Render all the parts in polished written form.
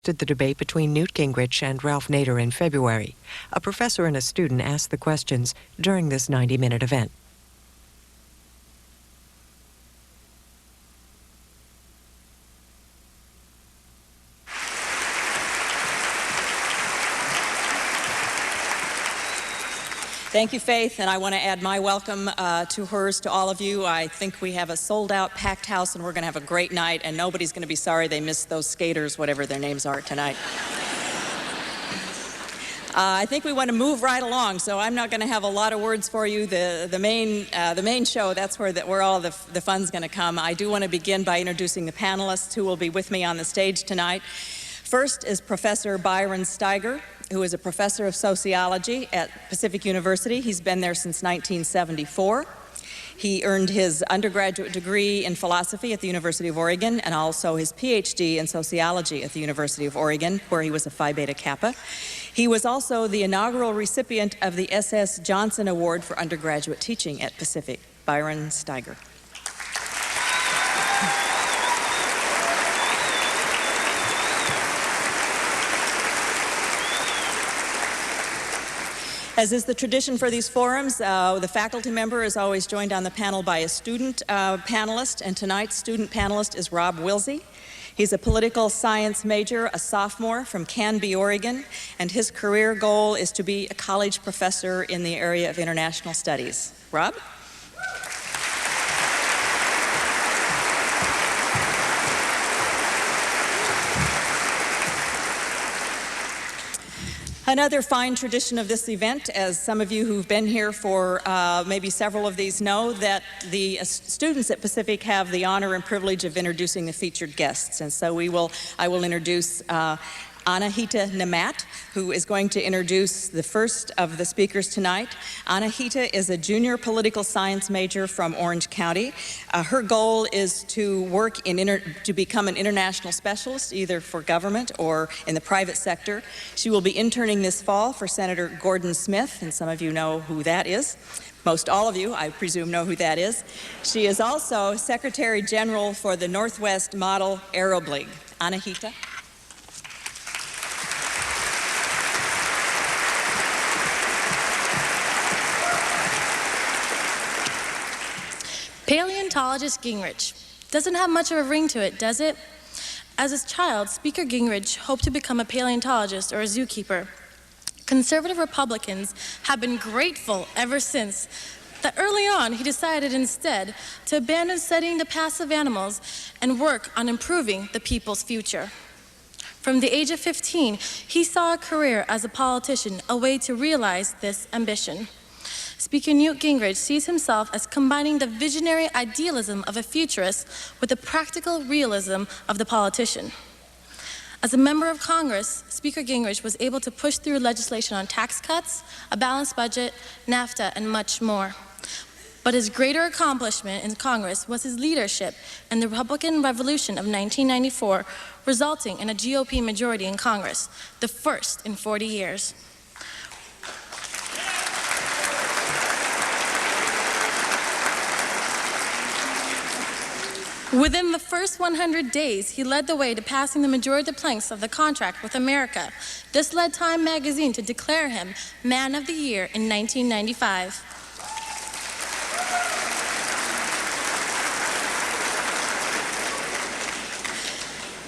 The debate between Newt Gingrich and Ralph Nader in February. A professor and a student asked the questions during this 90-minute event. Thank you, Faith, and I want to add my welcome to hers to all of you. I think we have a sold-out, packed house, and we're going to have a great night, and nobody's going to be sorry they missed those skaters, whatever their names are, tonight. I think we want to move right along, so I'm not going to have a lot of words for you. The main show, that's where all the fun's going to come. I do want to begin by introducing the panelists who will be with me on the stage tonight. First is Professor Byron Steiger, who is a professor of sociology at Pacific University. He's been there since 1974. He earned his undergraduate degree in philosophy at the University of Oregon and also his PhD in sociology at the University of Oregon, where he was a Phi Beta Kappa. He was also the inaugural recipient of the S.S. Johnson Award for undergraduate teaching at Pacific. Byron Steiger. As is the tradition for these forums, the faculty member is always joined on the panel by a student panelist, and tonight's student panelist is Rob Wilsey. He's a political science major, a sophomore from Canby, Oregon, and his career goal is to be a college professor in the area of international studies. Rob? Another fine tradition of this event, as some of you who've been here for maybe several of these know, that the students at Pacific have the honor and privilege of introducing the featured guests. And so I will introduce Anahita Namat, who is going to introduce the first of the speakers tonight. Anahita is a junior political science major from Orange County. Her goal is to work to become an international specialist, either for government or in the private sector. She will be interning this fall for Senator Gordon Smith, and some of you know who that is. Most all of you, I presume, know who that is. She is also Secretary General for the Northwest Model Arab League. Anahita. Paleontologist Gingrich. Doesn't have much of a ring to it, does it? As a child, Speaker Gingrich hoped to become a paleontologist or a zookeeper. Conservative Republicans have been grateful ever since that early on he decided instead to abandon studying the past of animals and work on improving the people's future. From the age of 15, he saw a career as a politician, a way to realize this ambition. Speaker Newt Gingrich sees himself as combining the visionary idealism of a futurist with the practical realism of the politician. As a member of Congress, Speaker Gingrich was able to push through legislation on tax cuts, a balanced budget, NAFTA, and much more. But his greater accomplishment in Congress was his leadership in the Republican Revolution of 1994, resulting in a GOP majority in Congress, the first in 40 years. Within the first 100 days, he led the way to passing the majority of the planks of the contract with America. This led Time magazine to declare him Man of the Year in 1995.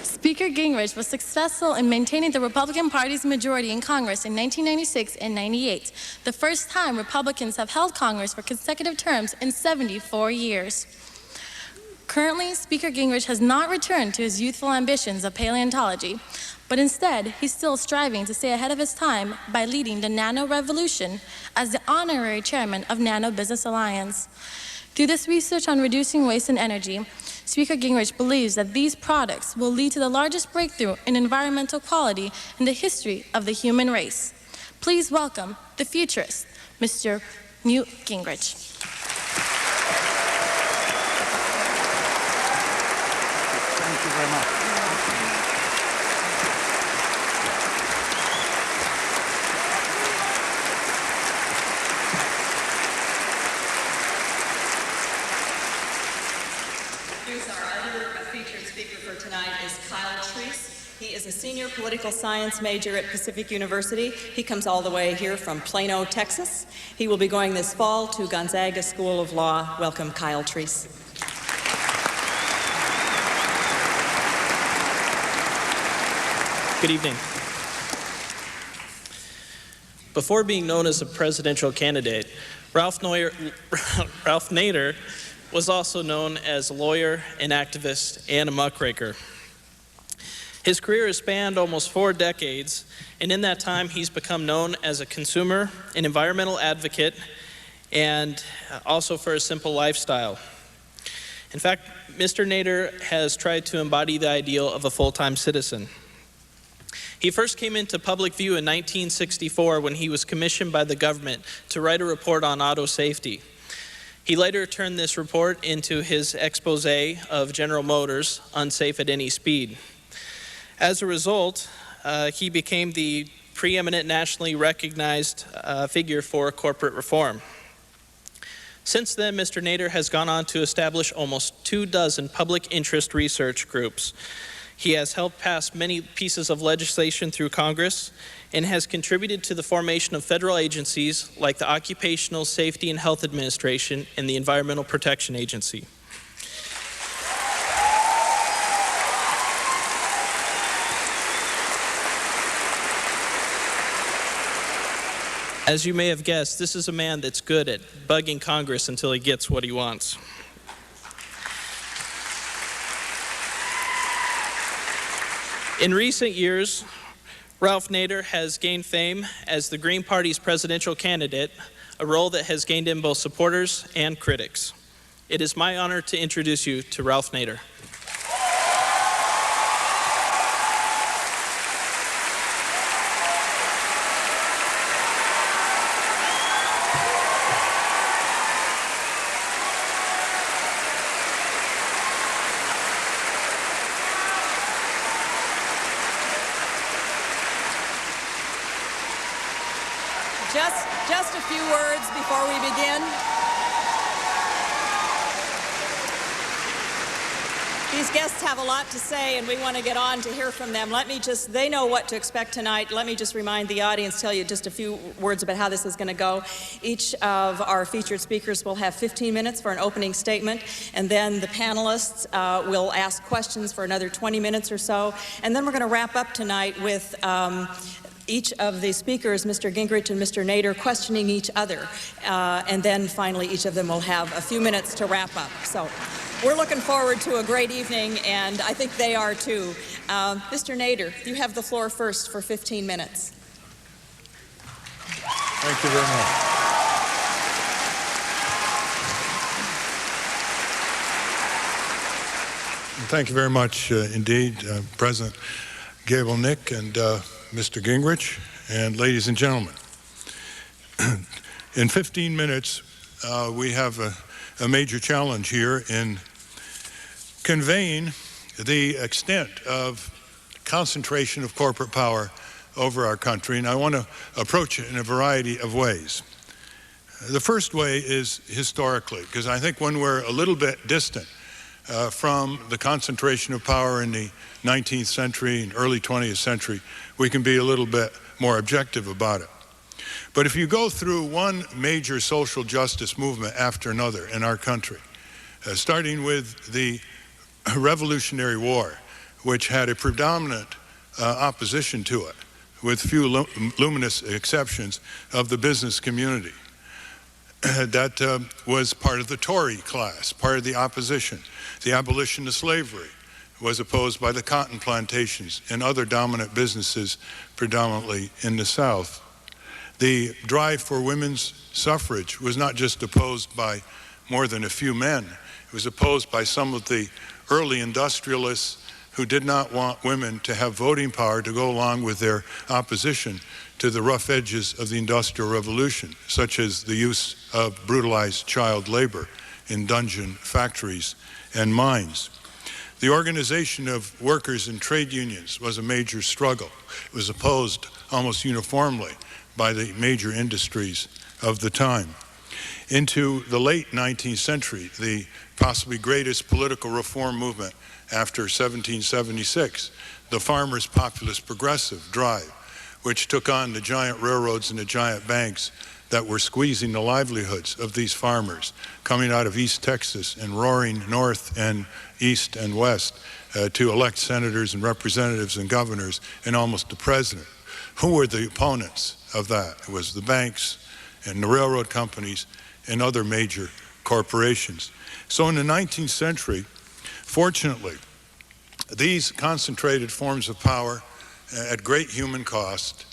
Speaker Gingrich was successful in maintaining the Republican Party's majority in Congress in 1996 and 98, the first time Republicans have held Congress for consecutive terms in 74 years. Currently, Speaker Gingrich has not returned to his youthful ambitions of paleontology, but instead, he's still striving to stay ahead of his time by leading the Nano Revolution as the honorary chairman of Nano Business Alliance. Through this research on reducing waste and energy, Speaker Gingrich believes that these products will lead to the largest breakthrough in environmental quality in the history of the human race. Please welcome the futurist, Mr. Newt Gingrich. Thank you very much. Here's our other featured speaker for tonight is Kyle Treese. He is a senior political political science major at Pacific University. He comes all the way here from Plano, Texas. He will be going this fall to Gonzaga School of Law. Welcome, Kyle Treese. Good evening. Before being known as a presidential candidate, Ralph Nader was also known as a lawyer, an activist, and a muckraker. His career has spanned almost 4 decades, and in that time he's become known as a consumer, an environmental advocate, and also for a simple lifestyle. In fact, Mr. Nader has tried to embody the ideal of a full-time citizen. He first came into public view in 1964 when he was commissioned by the government to write a report on auto safety. He later turned this report into his expose of General Motors, Unsafe at Any Speed. As a result, he became the preeminent nationally recognized figure for corporate reform. Since then, Mr. Nader has gone on to establish almost 24 public interest research groups. He has helped pass many pieces of legislation through Congress and has contributed to the formation of federal agencies like the Occupational Safety and Health Administration and the Environmental Protection Agency. As you may have guessed, this is a man that's good at bugging Congress until he gets what he wants. In recent years, Ralph Nader has gained fame as the Green Party's presidential candidate, a role that has gained him both supporters and critics. It is my honor to introduce you to Ralph Nader. Just a few words before we begin. These guests have a lot to say, and we want to get on to hear from them. They know what to expect tonight. Let me just remind the audience, tell you just a few words about how this is going to go. Each of our featured speakers will have 15 minutes for an opening statement, and then the panelists will ask questions for another 20 minutes or so. And then we're going to wrap up tonight with each of the speakers, Mr. Gingrich and Mr. Nader, questioning each other. And then finally, each of them will have a few minutes to wrap up. So we're looking forward to a great evening, and I think they are too. Mr. Nader, you have the floor first for 15 minutes. Thank you very much. Thank you very much indeed, President Gable Nick and Mr. Gingrich, and ladies and gentlemen. In 15 minutes, we have a major challenge here in conveying the extent of concentration of corporate power over our country, and I want to approach it in a variety of ways. The first way is historically, because I think when we're a little bit distant from the concentration of power in the 19th century and early 20th century, we can be a little bit more objective about it. But if you go through one major social justice movement after another in our country, starting with the Revolutionary War, which had a predominant opposition to it, with few luminous exceptions of the business community, that was part of the Tory class, part of the opposition. The abolition of slavery was opposed by the cotton plantations and other dominant businesses, predominantly in the South. The drive for women's suffrage was not just opposed by more than a few men. It was opposed by some of the early industrialists who did not want women to have voting power to go along with their opposition to the rough edges of the Industrial Revolution, such as the use of brutalized child labor in dungeon factories and mines. The organization of workers and trade unions was a major struggle. It was opposed almost uniformly by the major industries of the time. Into the late 19th century, the possibly greatest political reform movement after 1776, the farmers' populist progressive drive, which took on the giant railroads and the giant banks that were squeezing the livelihoods of these farmers coming out of East Texas and roaring north and east and west to elect senators and representatives and governors and almost the president. Who were the opponents of that? It was the banks and the railroad companies and other major corporations. So in the 19th century, fortunately, these concentrated forms of power at great human cost,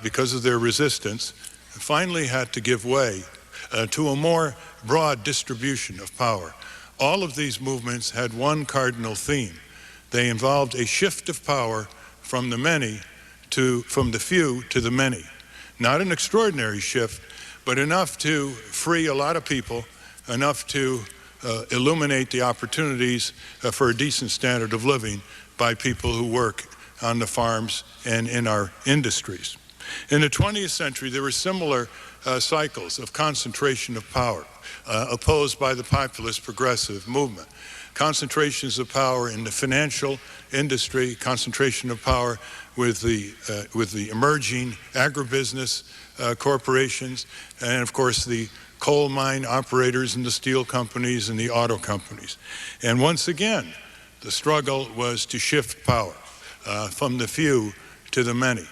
because of their resistance, finally had to give way to a more broad distribution of power. All of these movements had one cardinal theme. They involved a shift of power from the few to the many. Not an extraordinary shift, but enough to free a lot of people, enough to illuminate the opportunities for a decent standard of living by people who work on the farms and in our industries. In the 20th century, there were similar cycles of concentration of power opposed by the populist progressive movement. Concentrations of power in the financial industry, concentration of power with the emerging agribusiness corporations, and of course the coal mine operators and the steel companies and the auto companies. And once again, the struggle was to shift power from the few to the many.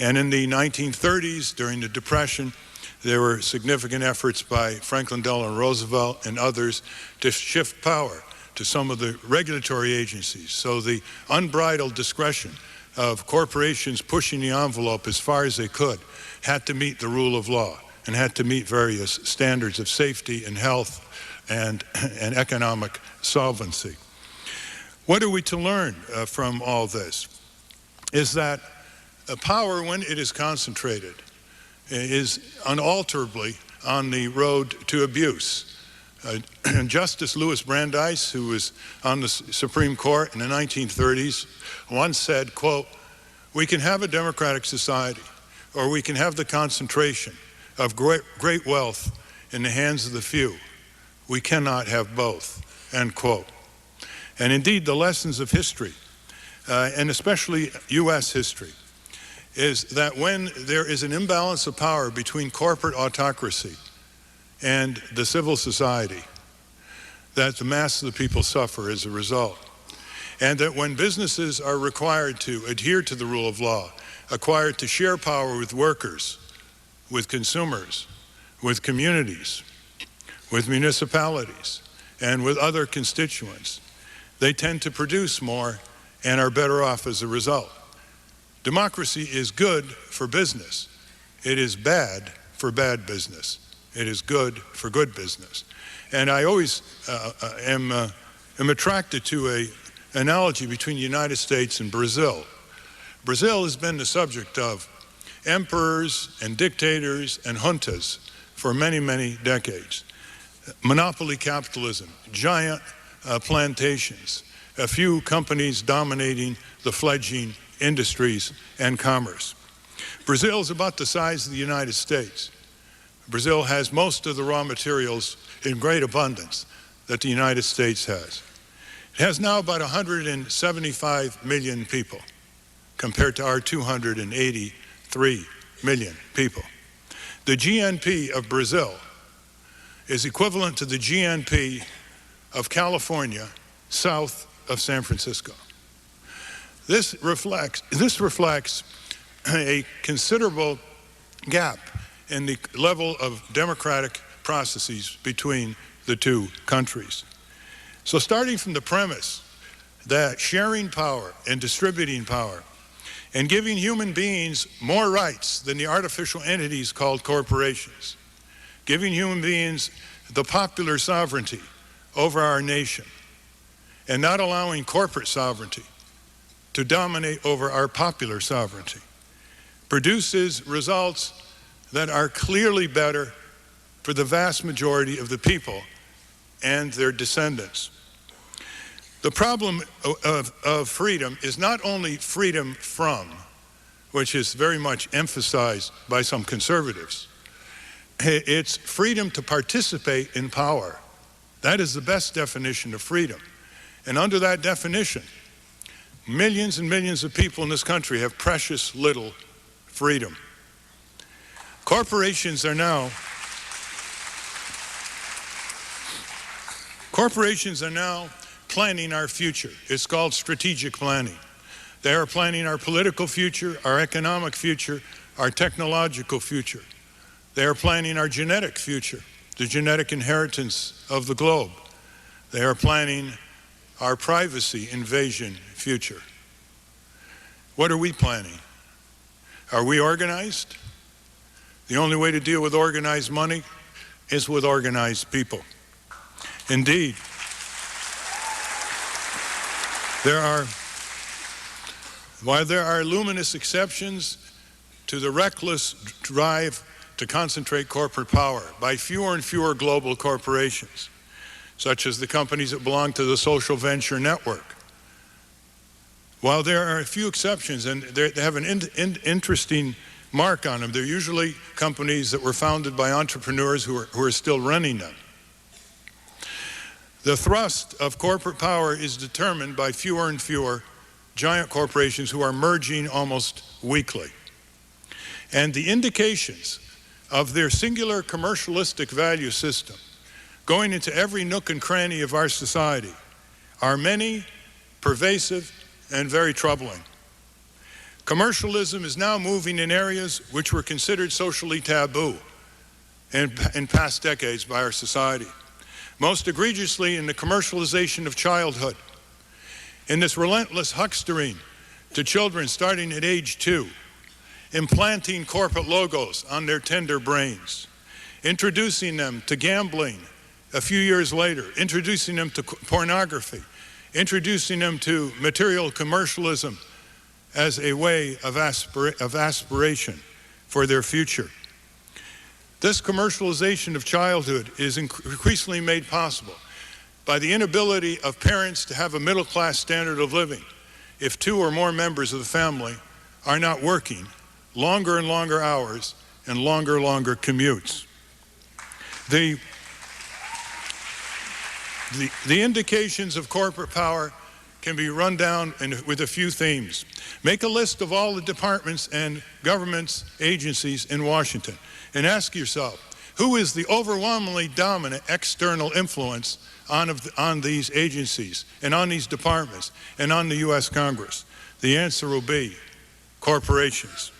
And in the 1930s, during the Depression, there were significant efforts by Franklin Delano Roosevelt and others to shift power to some of the regulatory agencies. So the unbridled discretion of corporations pushing the envelope as far as they could had to meet the rule of law and had to meet various standards of safety and health and economic solvency. What are we to learn from all this? Is that power, when it is concentrated, is unalterably on the road to abuse. Justice Louis Brandeis, who was on the Supreme Court in the 1930s, once said, quote, "We can have a democratic society, or we can have the concentration of great wealth in the hands of the few. We cannot have both," end quote. And indeed, the lessons of history, and especially U.S. history, is that when there is an imbalance of power between corporate autocracy and the civil society, that the mass of the people suffer as a result. And that when businesses are required to adhere to the rule of law, required to share power with workers, with consumers, with communities, with municipalities, and with other constituents, they tend to produce more and are better off as a result. Democracy is good for business. It is bad for bad business. It is good for good business. And I always am attracted to an analogy between the United States and Brazil. Brazil has been the subject of emperors and dictators and juntas for many, many decades. Monopoly capitalism, giant plantations, a few companies dominating the fledgling industries and commerce. Brazil is about the size of the United States. Brazil has most of the raw materials in great abundance that the United States has. It has now about 175 million people compared to our 283 million people. The GNP of Brazil is equivalent to the GNP of California south of San Francisco. This reflects a considerable gap in the level of democratic processes between the two countries. So starting from the premise that sharing power and distributing power and giving human beings more rights than the artificial entities called corporations, giving human beings the popular sovereignty over our nation, and not allowing corporate sovereignty to dominate over our popular sovereignty, produces results that are clearly better for the vast majority of the people and their descendants. The problem of freedom is not only freedom from, which is very much emphasized by some conservatives. It's freedom to participate in power. That is the best definition of freedom. And under that definition, millions and millions of people in this country have precious little freedom. Corporations are now planning our future. It's called strategic planning. They are planning our political future, our economic future, our technological future. They are planning our genetic future, the genetic inheritance of the globe. They are planning our privacy invasion future. What are we planning? Are we organized? The only way to deal with organized money is with organized people. Indeed, while there are luminous exceptions to the reckless drive to concentrate corporate power by fewer and fewer global corporations, such as the companies that belong to the social venture network, while there are a few exceptions, and they have an interesting mark on them, they're usually companies that were founded by entrepreneurs who are still running them. The thrust of corporate power is determined by fewer and fewer giant corporations who are merging almost weekly. And the indications of their singular commercialistic value system going into every nook and cranny of our society are many, pervasive, and very troubling. Commercialism is now moving in areas which were considered socially taboo in past decades by our society. Most egregiously in the commercialization of childhood, in this relentless huckstering to children starting at age 2, implanting corporate logos on their tender brains, introducing them to gambling a few years later, introducing them to pornography, introducing them to material commercialism as a way of aspiration for their future. This commercialization of childhood is increasingly made possible by the inability of parents to have a middle-class standard of living if 2 or more members of the family are not working longer and longer hours and longer commutes. The indications of corporate power can be run down with a few themes. Make a list of all the departments and governments, agencies in Washington, and ask yourself, who is the overwhelmingly dominant external influence on these agencies and on these departments and on the U.S. Congress? The answer will be corporations.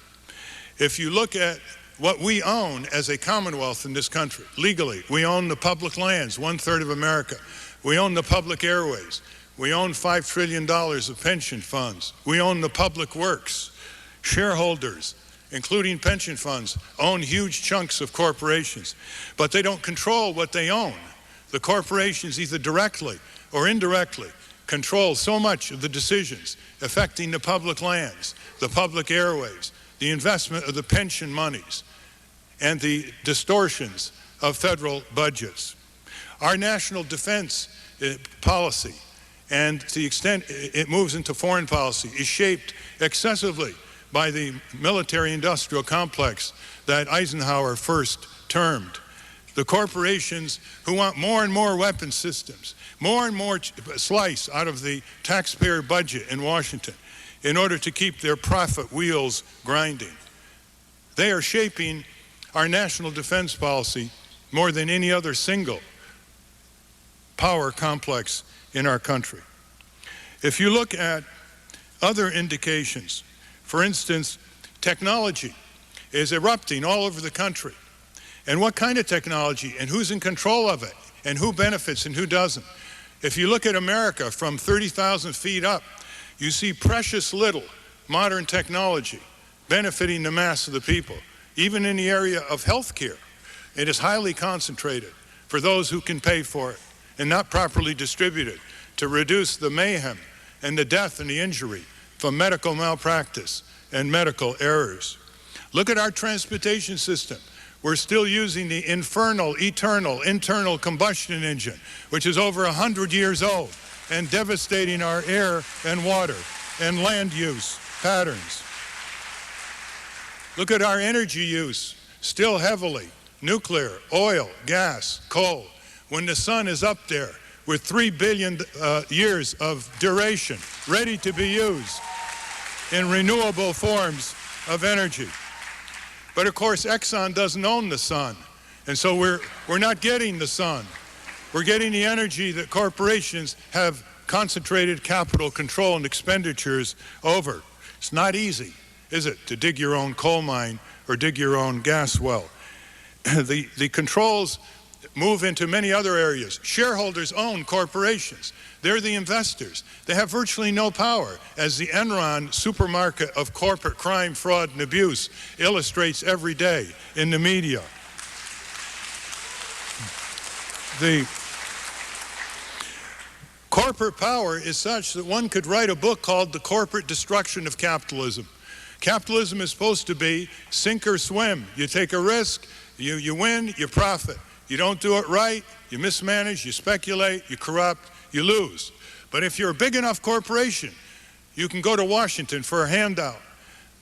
If you look at what we own as a commonwealth in this country, legally, we own the public lands, 1/3 of America. We own the public airways. We own $5 trillion of pension funds. We own the public works. Shareholders, including pension funds, own huge chunks of corporations, but they don't control what they own. The corporations, either directly or indirectly, control so much of the decisions affecting the public lands, the public airways, the investment of the pension monies, and the distortions of federal budgets. Our national defense policy, and to the extent it moves into foreign policy, is shaped excessively by the military-industrial complex that Eisenhower first termed. The corporations who want more and more weapon systems, more and more slice out of the taxpayer budget in Washington in order to keep their profit wheels grinding. They are shaping our national defense policy more than any other single power complex in our country. If you look at other indications, for instance, technology is erupting all over the country. And what kind of technology, and who's in control of it, and who benefits and who doesn't? If you look at America from 30,000 feet up, you see precious little modern technology benefiting the mass of the people. Even in the area of healthcare, it is highly concentrated for those who can pay for it and not properly distributed to reduce the mayhem and the death and the injury from medical malpractice and medical errors. Look at our transportation system. We're still using the infernal, eternal, internal combustion engine, which is over 100 years old and devastating our air and water and land use patterns. Look at our energy use, still heavily nuclear, oil, gas, coal. When the sun is up there, with 3 billion years of duration, ready to be used in renewable forms of energy. But of course, Exxon doesn't own the sun, and so we're not getting the sun. We're getting the energy that corporations have concentrated capital control and expenditures over. It's not easy, is it, to dig your own coal mine or dig your own gas well? The controls move into many other areas. Shareholders own corporations. They're the investors. They have virtually no power, as the Enron supermarket of corporate crime, fraud, and abuse illustrates every day in the media. The corporate power is such that one could write a book called The Corporate Destruction of Capitalism. Capitalism is supposed to be sink or swim. You take a risk, you win, you profit. You don't do it right, you mismanage, you speculate, you corrupt, you lose. But if you're a big enough corporation, you can go to Washington for a handout.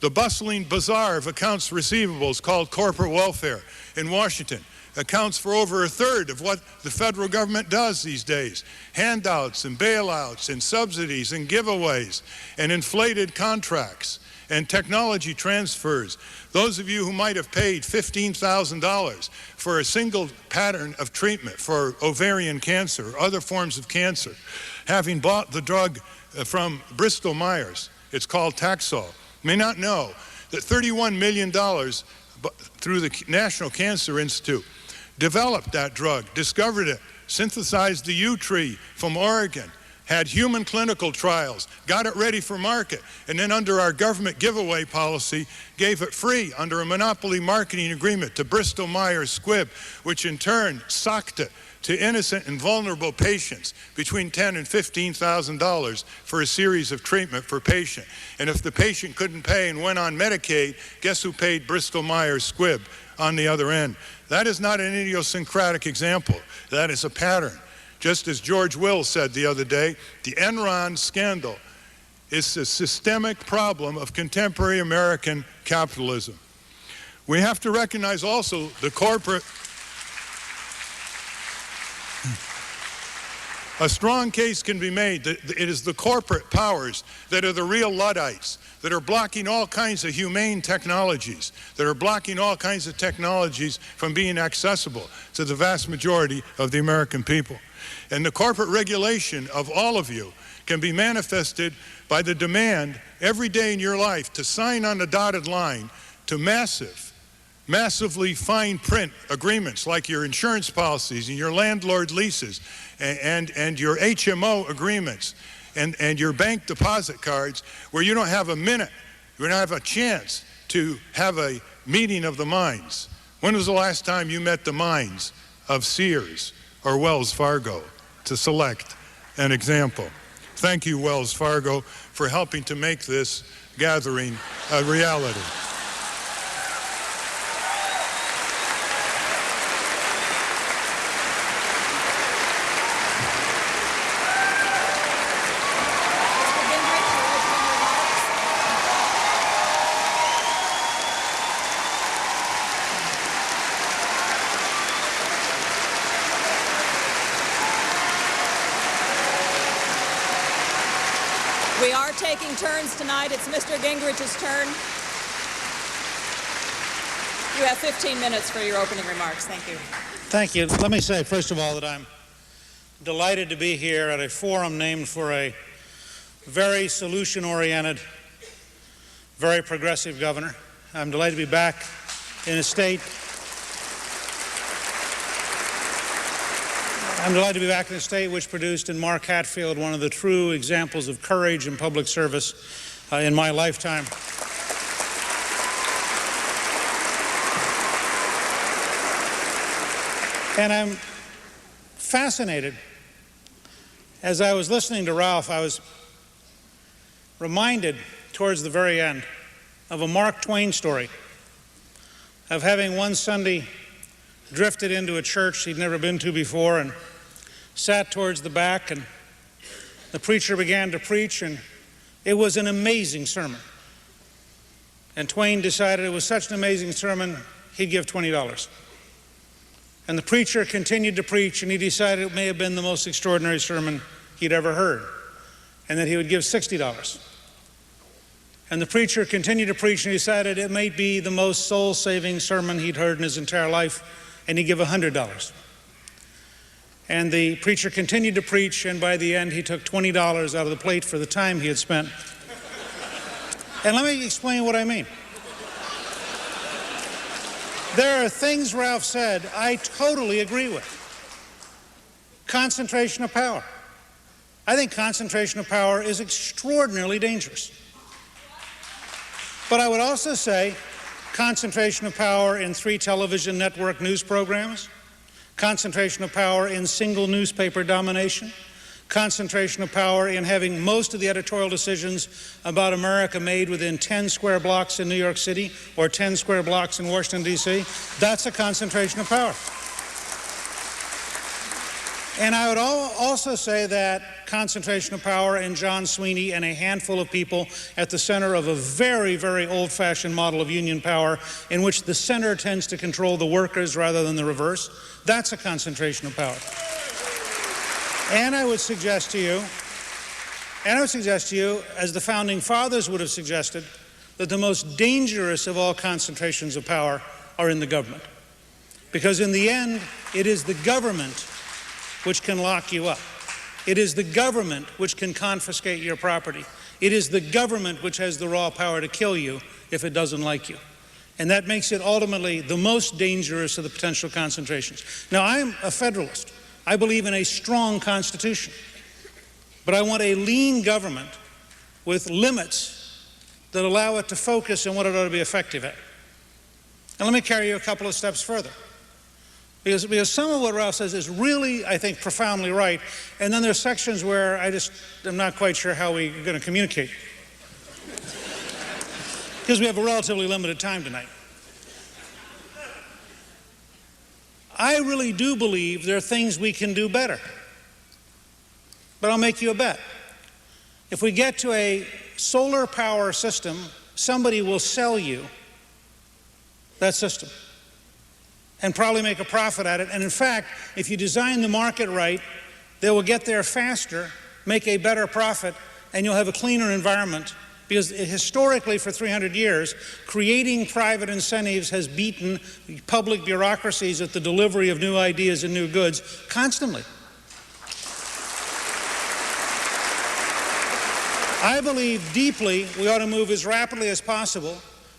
The bustling bazaar of accounts receivables called corporate welfare in Washington accounts for over a third of what the federal government does these days. Handouts and bailouts and subsidies and giveaways and inflated contracts and technology transfers. Those of you who might have paid $15,000 for a single pattern of treatment for ovarian cancer or other forms of cancer, having bought the drug from Bristol Myers, it's called Taxol, may not know that $31 million through the National Cancer Institute developed that drug, discovered it, synthesized the yew tree from Oregon, had human clinical trials, got it ready for market, and then under our government giveaway policy, gave it free under a monopoly marketing agreement to Bristol Myers Squibb, which in turn socked it to innocent and vulnerable patients between $10,000 and $15,000 for a series of treatment per patient. And if the patient couldn't pay and went on Medicaid, guess who paid Bristol Myers Squibb on the other end? That is not an idiosyncratic example. That is a pattern. Just as George Will said the other day, the Enron scandal is a systemic problem of contemporary American capitalism. We have to recognize also the corporate. A strong case can be made that it is the corporate powers that are the real Luddites, that are blocking all kinds of humane technologies, that are blocking all kinds of technologies from being accessible to the vast majority of the American people. And the corporate regulation of all of you can be manifested by the demand every day in your life to sign on the dotted line to massively fine print agreements like your insurance policies and your landlord leases and your HMO agreements and your bank deposit cards, where you don't have a minute, you don't have a chance to have a meeting of the minds. When was the last time you met the minds of Sears or Wells Fargo, to select an example? Thank you, Wells Fargo, for helping to make this gathering a reality. We are taking turns tonight. It's Mr. Gingrich's turn. You have 15 minutes for your opening remarks. Thank you. Thank you. Let me say, first of all, that I'm delighted to be here at a forum named for a very solution-oriented, very progressive governor. I'm delighted to be back in a state. I'm delighted to be back in a state which produced in Mark Hatfield one of the true examples of courage and public service in my lifetime. And I'm fascinated. As I was listening to Ralph, I was reminded towards the very end of a Mark Twain story of having one Sunday drifted into a church he'd never been to before and sat towards the back, and the preacher began to preach, and it was an amazing sermon. And Twain decided it was such an amazing sermon, he'd give $20. And the preacher continued to preach, and he decided it may have been the most extraordinary sermon he'd ever heard, and that he would give $60. And the preacher continued to preach, and he decided it might be the most soul-saving sermon he'd heard in his entire life, and he'd give $100. And the preacher continued to preach, and by the end, he took $20 out of the plate for the time he had spent. And let me explain what I mean. There are things Ralph said I totally agree with. Concentration of power. I think concentration of power is extraordinarily dangerous. But I would also say concentration of power in 3 television network news programs, concentration of power in single newspaper domination, concentration of power in having most of the editorial decisions about America made within 10 square blocks in New York City or 10 square blocks in Washington, D.C. That's a concentration of power. And I would also say that concentration of power in John Sweeney and a handful of people at the center of a very, very old-fashioned model of union power in which the center tends to control the workers rather than the reverse, that's a concentration of power. And I would suggest to you, as the Founding Fathers would have suggested, that the most dangerous of all concentrations of power are in the government. Because in the end, it is the government which can lock you up. It is the government which can confiscate your property. It is the government which has the raw power to kill you if it doesn't like you. And that makes it ultimately the most dangerous of the potential concentrations. Now, I'm a Federalist. I believe in a strong Constitution. But I want a lean government with limits that allow it to focus on what it ought to be effective at. And let me carry you a couple of steps further. Because some of what Ralph says is really, I think, profoundly right. And then there's sections where I'm not quite sure how we're going to communicate. Because we have a relatively limited time tonight. I really do believe there are things we can do better. But I'll make you a bet. If we get to a solar power system, somebody will sell you that system and probably make a profit at it. And in fact, if you design the market right, they will get there faster, make a better profit, and you'll have a cleaner environment. Because historically, for 300 years, creating private incentives has beaten public bureaucracies at the delivery of new ideas and new goods constantly. I believe deeply we ought to move as rapidly as possible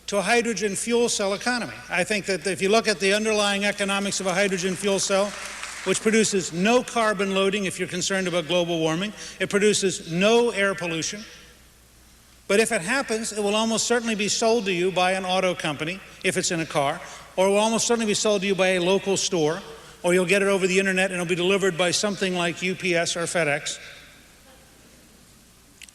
to a hydrogen fuel cell economy. I think that if you look at the underlying economics of a hydrogen fuel cell, which produces no carbon loading if you're concerned about global warming, it produces no air pollution. But if it happens, it will almost certainly be sold to you by an auto company, if it's in a car, or it will almost certainly be sold to you by a local store, or you'll get it over the internet and it'll be delivered by something like UPS or FedEx.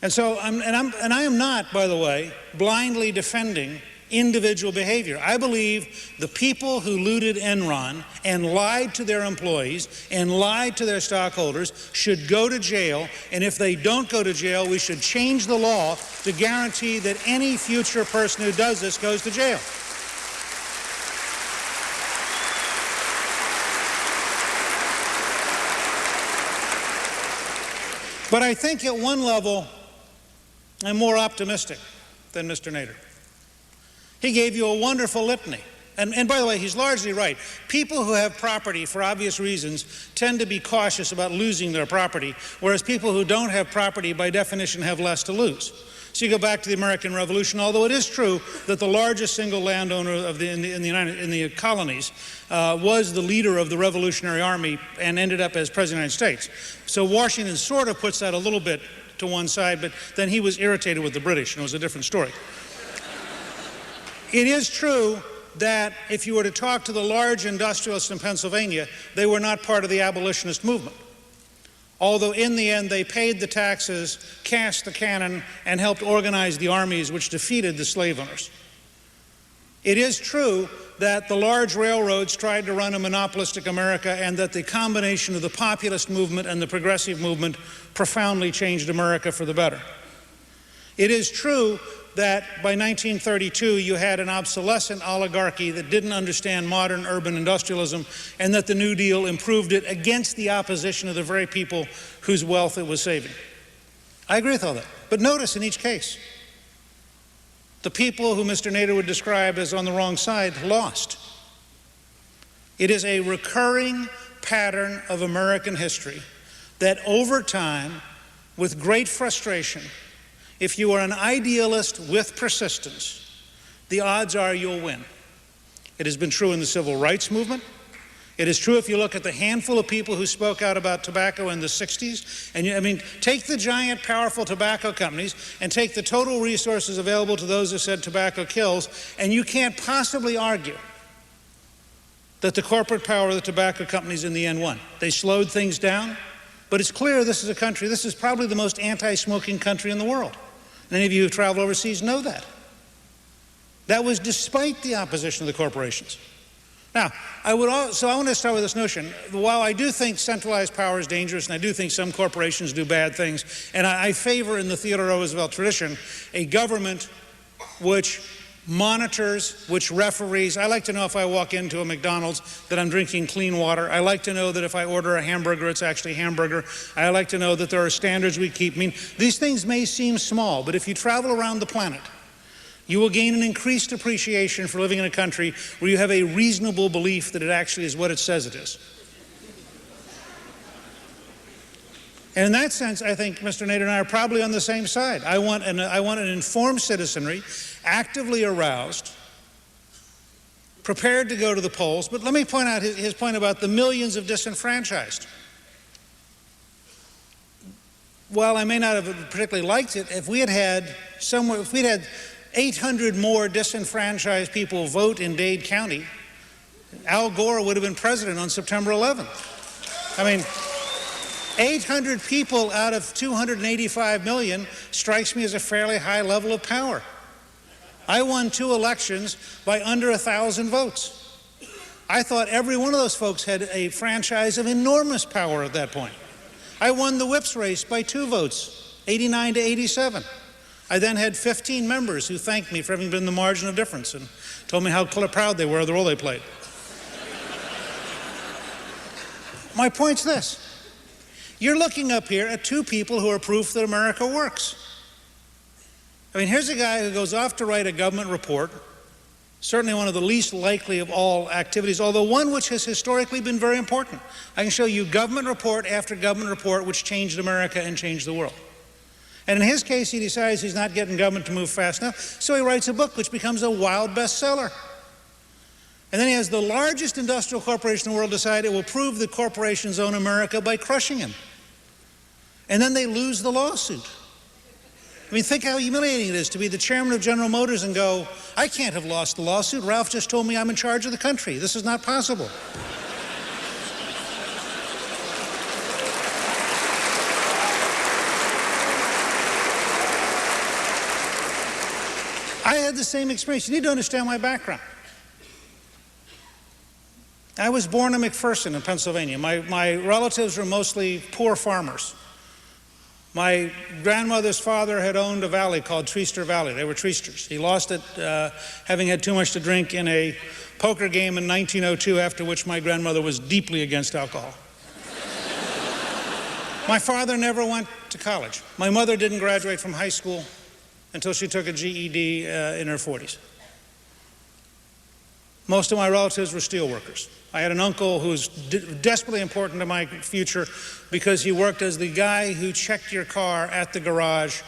And so, I am not, by the way, blindly defending individual behavior. I believe the people who looted Enron and lied to their employees and lied to their stockholders should go to jail, and if they don't go to jail, we should change the law to guarantee that any future person who does this goes to jail. But I think at one level, I'm more optimistic than Mr. Nader. He gave you a wonderful litany. And by the way, he's largely right. People who have property for obvious reasons tend to be cautious about losing their property, whereas people who don't have property by definition have less to lose. So you go back to the American Revolution, although it is true that the largest single landowner of in the colonies was the leader of the Revolutionary Army and ended up as President of the United States. So Washington sort of puts that a little bit to one side, but then he was irritated with the British, and it was a different story. It is true that if you were to talk to the large industrialists in Pennsylvania, they were not part of the abolitionist movement. Although in the end they paid the taxes, cast the cannon, and helped organize the armies which defeated the slave owners. It is true that the large railroads tried to run a monopolistic America, and that the combination of the populist movement and the progressive movement profoundly changed America for the better. It is true that by 1932 you had an obsolescent oligarchy that didn't understand modern urban industrialism, and that the New Deal improved it against the opposition of the very people whose wealth it was saving. I agree with all that. But notice in each case, the people who Mr. Nader would describe as on the wrong side lost. It is a recurring pattern of American history that over time, with great frustration, if you are an idealist with persistence, the odds are you'll win. It has been true in the civil rights movement. It is true if you look at the handful of people who spoke out about tobacco in the 60s. And take the giant, powerful tobacco companies and take the total resources available to those who said tobacco kills, and you can't possibly argue that the corporate power of the tobacco companies in the end won. They slowed things down, but it's clear this is a country, this is probably the most anti-smoking country in the world. And any of you who travel overseas know that. That was despite the opposition of the corporations. Now, I want to start with this notion. While I do think centralized power is dangerous, and I do think some corporations do bad things, and I favor in the Theodore Roosevelt tradition a government which monitors, which referees. I like to know if I walk into a McDonald's that I'm drinking clean water. I like to know that if I order a hamburger, it's actually hamburger. I like to know that there are standards we keep. I mean, these things may seem small, but if you travel around the planet, you will gain an increased appreciation for living in a country where you have a reasonable belief that it actually is what it says it is. And in that sense, I think Mr. Nader and I are probably on the same side. I want an informed citizenry, actively aroused, prepared to go to the polls. But let me point out his point about the millions of disenfranchised. While I may not have particularly liked it, if we had 800 more disenfranchised people vote in Dade County, Al Gore would have been president on September 11th. I mean, 800 people out of 285 million strikes me as a fairly high level of power. I won 2 elections by under 1,000 votes. I thought every one of those folks had a franchise of enormous power at that point. I won the whips race by 2 votes, 89 to 87. I then had 15 members who thanked me for having been the margin of difference and told me how proud they were of the role they played. My point's this. You're looking up here at 2 people who are proof that America works. I mean, here's a guy who goes off to write a government report, certainly one of the least likely of all activities, although one which has historically been very important. I can show you government report after government report which changed America and changed the world. And in his case, he decides he's not getting government to move fast enough, so he writes a book which becomes a wild bestseller. And then he has the largest industrial corporation in the world decide it will prove that corporations own America by crushing him. And then they lose the lawsuit. I mean, think how humiliating it is to be the chairman of General Motors and go, I can't have lost the lawsuit. Ralph just told me I'm in charge of the country. This is not possible. I had the same experience. You need to understand my background. I was born in McPherson in Pennsylvania. My relatives were mostly poor farmers. My grandmother's father had owned a valley called Treaster Valley. They were Treasters. He lost it having had too much to drink in a poker game in 1902, after which my grandmother was deeply against alcohol. My father never went to college. My mother didn't graduate from high school until she took a GED in her 40s. Most of my relatives were steelworkers. I had an uncle who was desperately important to my future because he worked as the guy who checked your car at the garage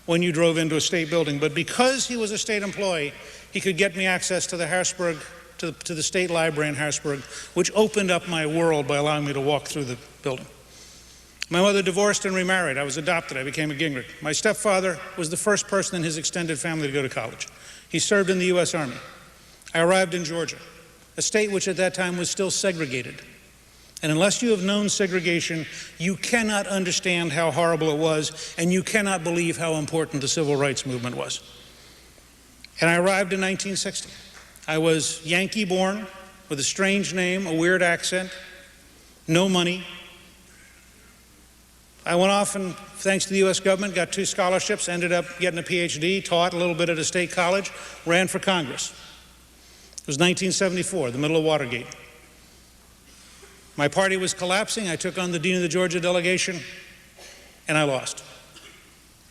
when you drove into a state building. But because he was a state employee, he could get me access to the Harrisburg, to the state library in Harrisburg, which opened up my world by allowing me to walk through the building. My mother divorced and remarried. I was adopted. I became a Gingrich. My stepfather was the first person in his extended family to go to college. He served in the U.S. Army. I arrived in Georgia, a state which at that time was still segregated. And unless you have known segregation, you cannot understand how horrible it was, and you cannot believe how important the civil rights movement was. And I arrived in 1960. I was Yankee born, with a strange name, a weird accent, no money. I went off and, thanks to the U.S. government, got 2 scholarships, ended up getting a PhD, taught a little bit at a state college, ran for Congress. It was 1974, the middle of Watergate. My party was collapsing. I took on the dean of the Georgia delegation, and I lost.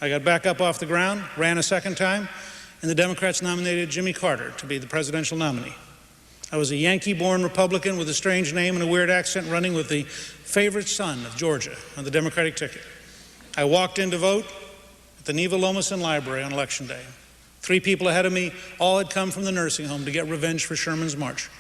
I got back up off the ground, ran a second time, and the Democrats nominated Jimmy Carter to be the presidential nominee. I was a Yankee-born Republican with a strange name and a weird accent, running with the favorite son of Georgia on the Democratic ticket. I walked in to vote at the Neva Lomason Library on Election Day. 3 people ahead of me all had come from the nursing home to get revenge for Sherman's March.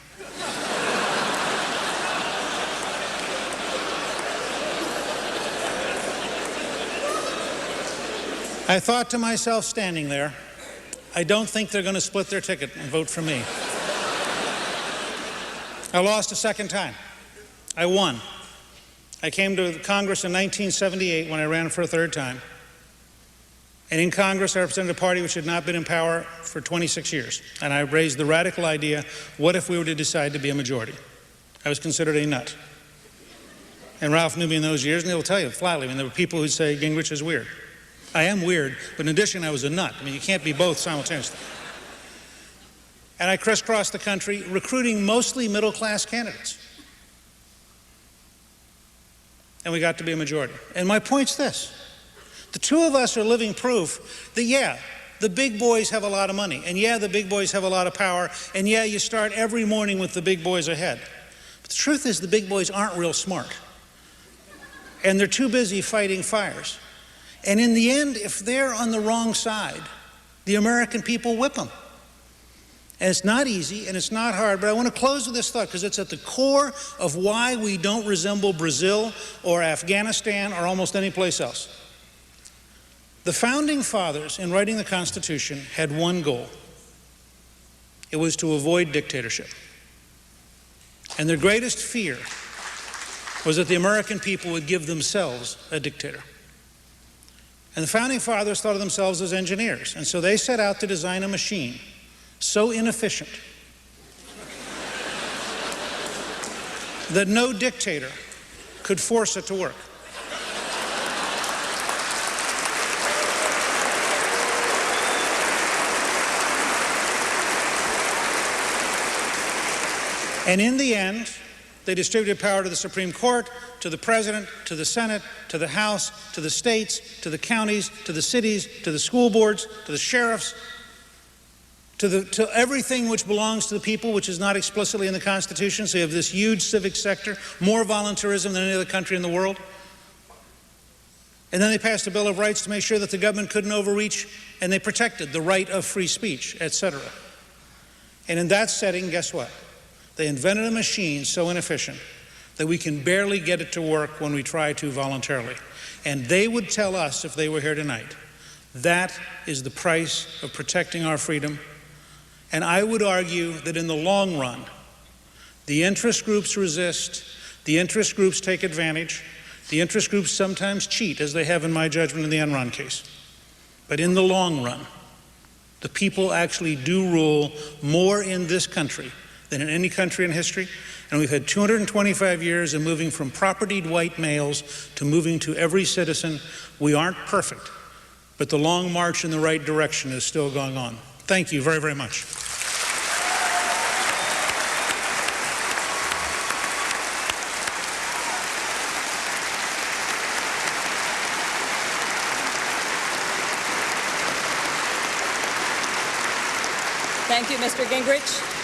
I thought to myself standing there, I don't think they're going to split their ticket and vote for me. I lost a second time. I won. I came to Congress in 1978 when I ran for a third time. And in Congress, I represented a party which had not been in power for 26 years. And I raised the radical idea, what if we were to decide to be a majority? I was considered a nut. And Ralph knew me in those years, and he'll tell you flatly, there were people who'd say Gingrich is weird. I am weird, but in addition, I was a nut. You can't be both simultaneously. And I crisscrossed the country, recruiting mostly middle-class candidates. And we got to be a majority. And my point's this. The 2 of us are living proof that, yeah, the big boys have a lot of money, and yeah, the big boys have a lot of power, and yeah, you start every morning with the big boys ahead. But the truth is the big boys aren't real smart. And they're too busy fighting fires. And in the end, if they're on the wrong side, the American people whip them. And it's not easy, and it's not hard, but I want to close with this thought because it's at the core of why we don't resemble Brazil or Afghanistan or almost any place else. The Founding Fathers, in writing the Constitution, had one goal. It was to avoid dictatorship. And their greatest fear was that the American people would give themselves a dictator. And the Founding Fathers thought of themselves as engineers, and so they set out to design a machine so inefficient that no dictator could force it to work. And in the end, they distributed power to the Supreme Court, to the President, to the Senate, to the House, to the states, to the counties, to the cities, to the school boards, to the sheriffs, to everything which belongs to the people, which is not explicitly in the Constitution. So you have this huge civic sector, more voluntarism than any other country in the world. And then they passed a Bill of Rights to make sure that the government couldn't overreach, and they protected the right of free speech, etc. And in that setting, guess what? They invented a machine so inefficient that we can barely get it to work when we try to voluntarily. And they would tell us, if they were here tonight, that is the price of protecting our freedom. And I would argue that in the long run, the interest groups resist, the interest groups take advantage, the interest groups sometimes cheat, as they have in my judgment in the Enron case. But in the long run, the people actually do rule more in this country than in any country in history. And we've had 225 years of moving from propertied white males to moving to every citizen. We aren't perfect, but the long march in the right direction is still going on. Thank you very, very much. Thank you, Mr. Gingrich.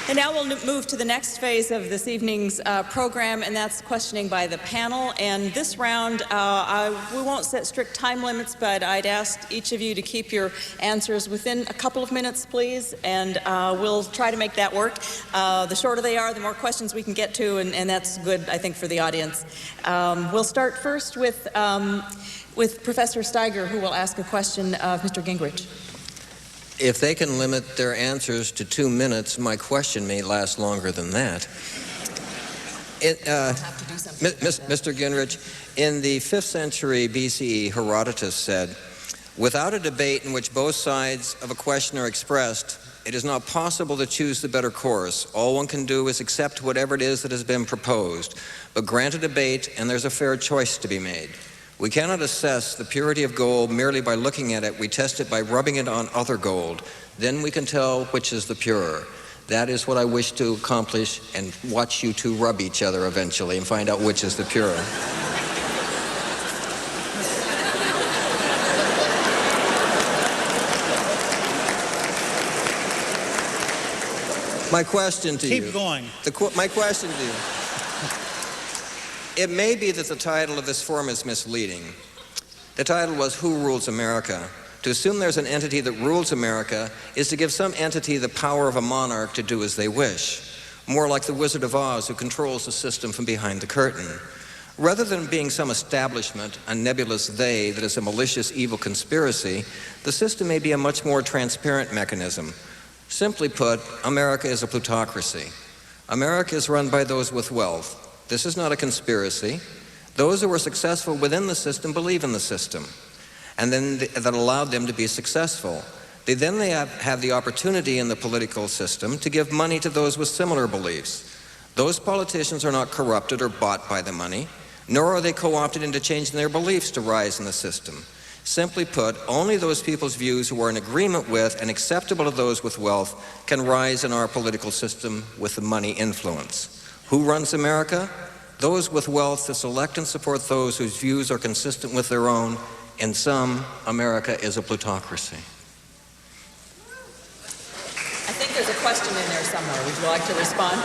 And now we'll move to the next phase of this evening's program, and that's questioning by the panel. And this round, we won't set strict time limits, but I'd ask each of you to keep your answers within a couple of minutes, please, and we'll try to make that work. The shorter they are, the more questions we can get to, and that's good, I think, for the audience. We'll start first with Professor Steiger, who will ask a question of Mr. Gingrich. If they can limit their answers to 2 minutes, my question may last longer than that. Mr. Gingrich, in the 5th century BCE, Herodotus said, Without a debate in which both sides of a question are expressed, it is not possible to choose the better course. All one can do is accept whatever it is that has been proposed, but grant a debate and there's a fair choice to be made. We cannot assess the purity of gold merely by looking at it. We test it by rubbing it on other gold. Then we can tell which is the purer. That is what I wish to accomplish, and watch you two rub each other eventually and find out which is the purer. My question to you. Keep going. My question to you. It may be that the title of this forum is misleading. The title was Who Rules America? To assume there's an entity that rules America is to give some entity the power of a monarch to do as they wish. More like the Wizard of Oz who controls the system from behind the curtain. Rather than being some establishment, a nebulous they that is a malicious evil conspiracy, the system may be a much more transparent mechanism. Simply put, America is a plutocracy. America is run by those with wealth. This is not a conspiracy. Those who are successful within the system believe in the system, and then that allowed them to be successful. They have the opportunity in the political system to give money to those with similar beliefs. Those politicians are not corrupted or bought by the money, nor are they co-opted into changing their beliefs to rise in the system. Simply put, only those people's views who are in agreement with and acceptable to those with wealth can rise in our political system with the money influence. Who runs America? Those with wealth to select and support those whose views are consistent with their own. In sum, America is a plutocracy. I think there's a question in there somewhere. Would you like to respond?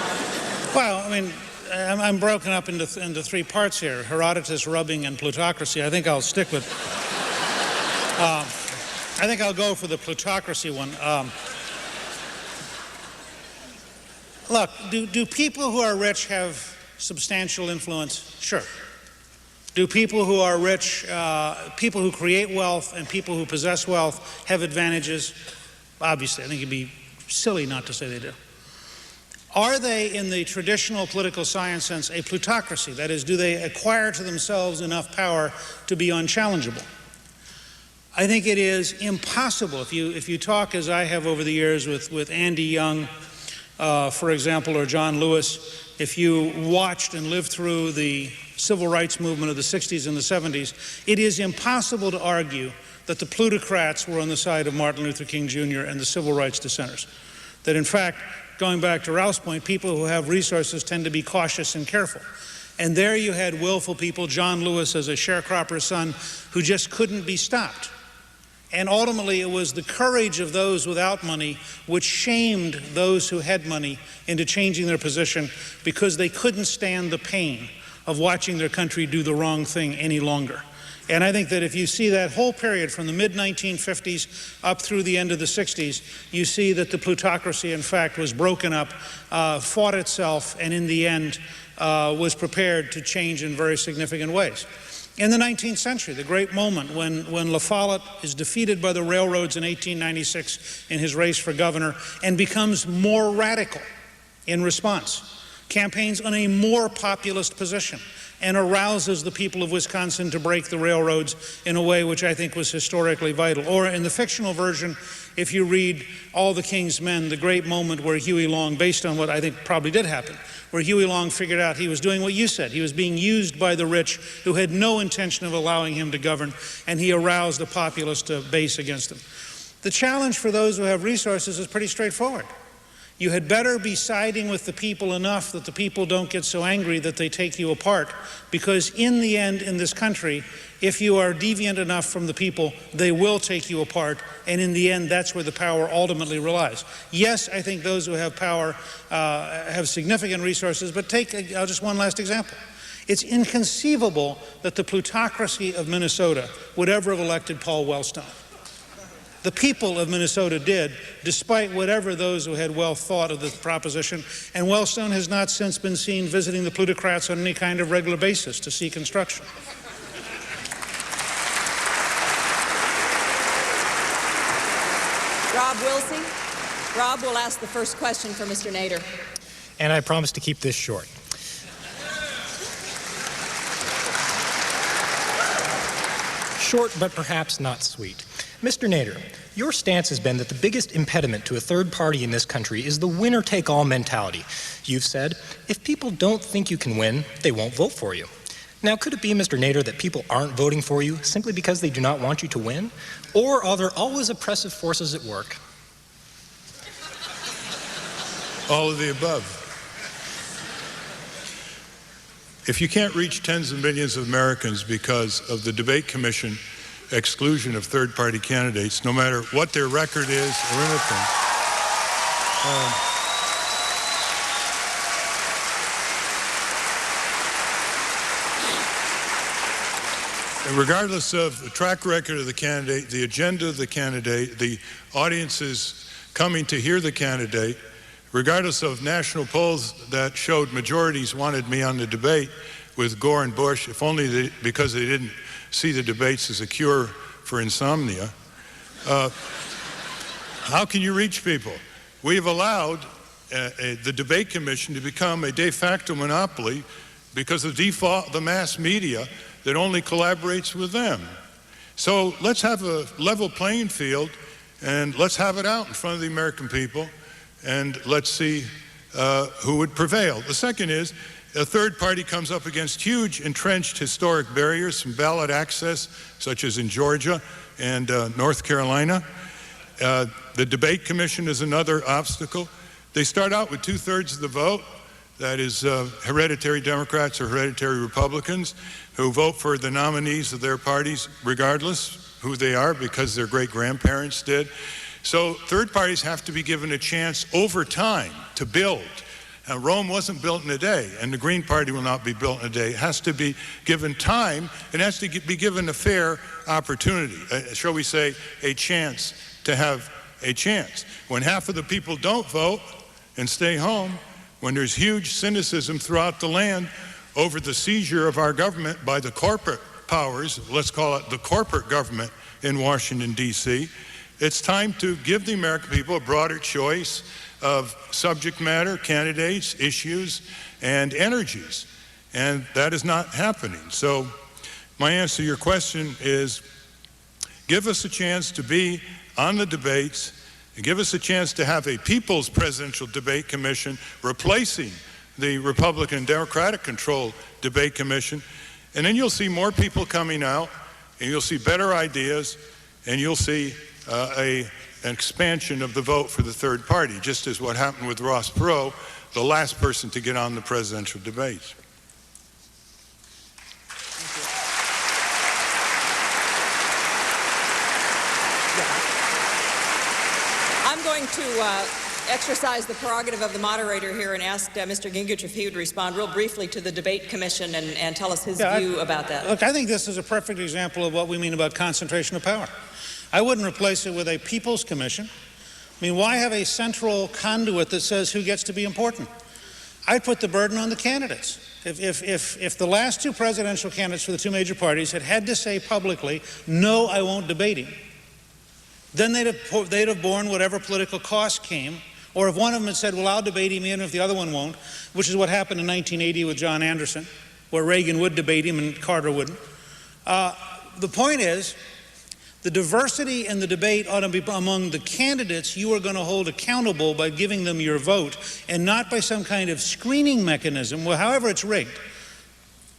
Well, I mean, I'm broken up into three parts here: Herodotus, rubbing, and plutocracy. I think I'll stick with. I think I'll go for the plutocracy one. Look, do people who are rich have substantial influence? Sure. Do people who are rich, people who create wealth and people who possess wealth have advantages? Obviously, I think it'd be silly not to say they do. Are they, in the traditional political science sense, a plutocracy? That is, do they acquire to themselves enough power to be unchallengeable? I think it is impossible. If you talk, as I have over the years, with Andy Young, for example, or John Lewis, if you watched and lived through the civil rights movement of the 60s and the 70s, it is impossible to argue that the plutocrats were on the side of Martin Luther King Jr. and the civil rights dissenters. That in fact, going back to Ralph's point, people who have resources tend to be cautious and careful. And there you had willful people, John Lewis as a sharecropper's son, who just couldn't be stopped. And ultimately, it was the courage of those without money which shamed those who had money into changing their position because they couldn't stand the pain of watching their country do the wrong thing any longer. And I think that if you see that whole period from the mid-1950s up through the end of the 60s, you see that the plutocracy, in fact, was broken up, fought itself, and in the end was prepared to change in very significant ways. In the 19th century, the great moment when La Follette is defeated by the railroads in 1896 in his race for governor and becomes more radical in response, campaigns on a more populist position, and arouses the people of Wisconsin to break the railroads in a way which I think was historically vital. Or in the fictional version, if you read All the King's Men, the great moment where Huey Long, based on what I think probably did happen, where Huey Long figured out he was doing what you said. He was being used by the rich who had no intention of allowing him to govern, and he aroused a populist base against him. The challenge for those who have resources is pretty straightforward. You had better be siding with the people enough that the people don't get so angry that they take you apart, because in the end, in this country, if you are deviant enough from the people, they will take you apart, and in the end, that's where the power ultimately relies. Yes, I think those who have power have significant resources, but take just one last example. It's inconceivable that the plutocracy of Minnesota would ever have elected Paul Wellstone. The people of Minnesota did, despite whatever those who had wealth thought of the proposition, and Wellstone has not since been seen visiting the plutocrats on any kind of regular basis to seek instruction. Rob Wilsey. Rob will ask the first question for Mr. Nader. And I promise to keep this short. Short, but perhaps not sweet. Mr. Nader, your stance has been that the biggest impediment to a third party in this country is the winner-take-all mentality. You've said, if people don't think you can win, they won't vote for you. Now, could it be, Mr. Nader, that people aren't voting for you simply because they do not want you to win? Or are there always oppressive forces at work? All of the above. If you can't reach tens of millions of Americans because of the debate commission exclusion of third-party candidates, no matter what their record is or anything, regardless of the track record of the candidate, the agenda of the candidate, the audiences coming to hear the candidate, regardless of national polls that showed majorities wanted me on the debate with Gore and Bush, if only because they didn't see the debates as a cure for insomnia, how can you reach people? We have allowed the debate commission to become a de facto monopoly because of default the mass media that only collaborates with them. So let's have a level playing field and let's have it out in front of the American people and let's see who would prevail. The second is a third party comes up against huge entrenched historic barriers from ballot access, such as in Georgia and North Carolina. The debate commission is another obstacle. They start out with 2/3 of the vote. That is hereditary Democrats or hereditary Republicans who vote for the nominees of their parties regardless who they are because their great-grandparents did. So third parties have to be given a chance over time to build. Now, Rome wasn't built in a day, and the Green Party will not be built in a day. It has to be given time. It has to be given a fair opportunity, shall we say, a chance to have a chance. When half of the people don't vote and stay home, when there's huge cynicism throughout the land over the seizure of our government by the corporate powers, let's call it the corporate government in Washington, D.C., it's time to give the American people a broader choice of subject matter, candidates, issues, and energies. And that is not happening. So my answer to your question is give us a chance to be on the debates and give us a chance to have a People's Presidential Debate Commission replacing the Republican Democratic controlled debate commission. And then you'll see more people coming out and you'll see better ideas and you'll see an expansion of the vote for the third party, just as what happened with Ross Perot, the last person to get on the presidential debates. I'm going to exercise the prerogative of the moderator here and ask Mr. Gingrich if he would respond real briefly to the debate commission and tell us his view about that. Look, I think this is a perfect example of what we mean about concentration of power. I wouldn't replace it with a People's Commission. I mean, why have a central conduit that says who gets to be important? I'd put the burden on the candidates. If the last two presidential candidates for the two major parties had to say publicly, no, I won't debate him, then they'd have borne whatever political cost came. Or if one of them had said, well, I'll debate him even if the other one won't, which is what happened in 1980 with John Anderson, where Reagan would debate him and Carter wouldn't. The point is, the diversity in the debate ought to be among the candidates you are going to hold accountable by giving them your vote and not by some kind of screening mechanism, well, however it's rigged.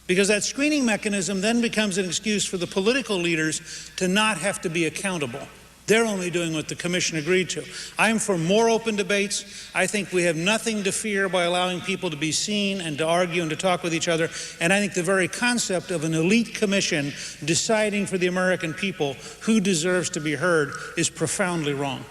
Because that screening mechanism then becomes an excuse for the political leaders to not have to be accountable. They're only doing what the commission agreed to. I'm for more open debates. I think we have nothing to fear by allowing people to be seen and to argue and to talk with each other. And I think the very concept of an elite commission deciding for the American people who deserves to be heard is profoundly wrong.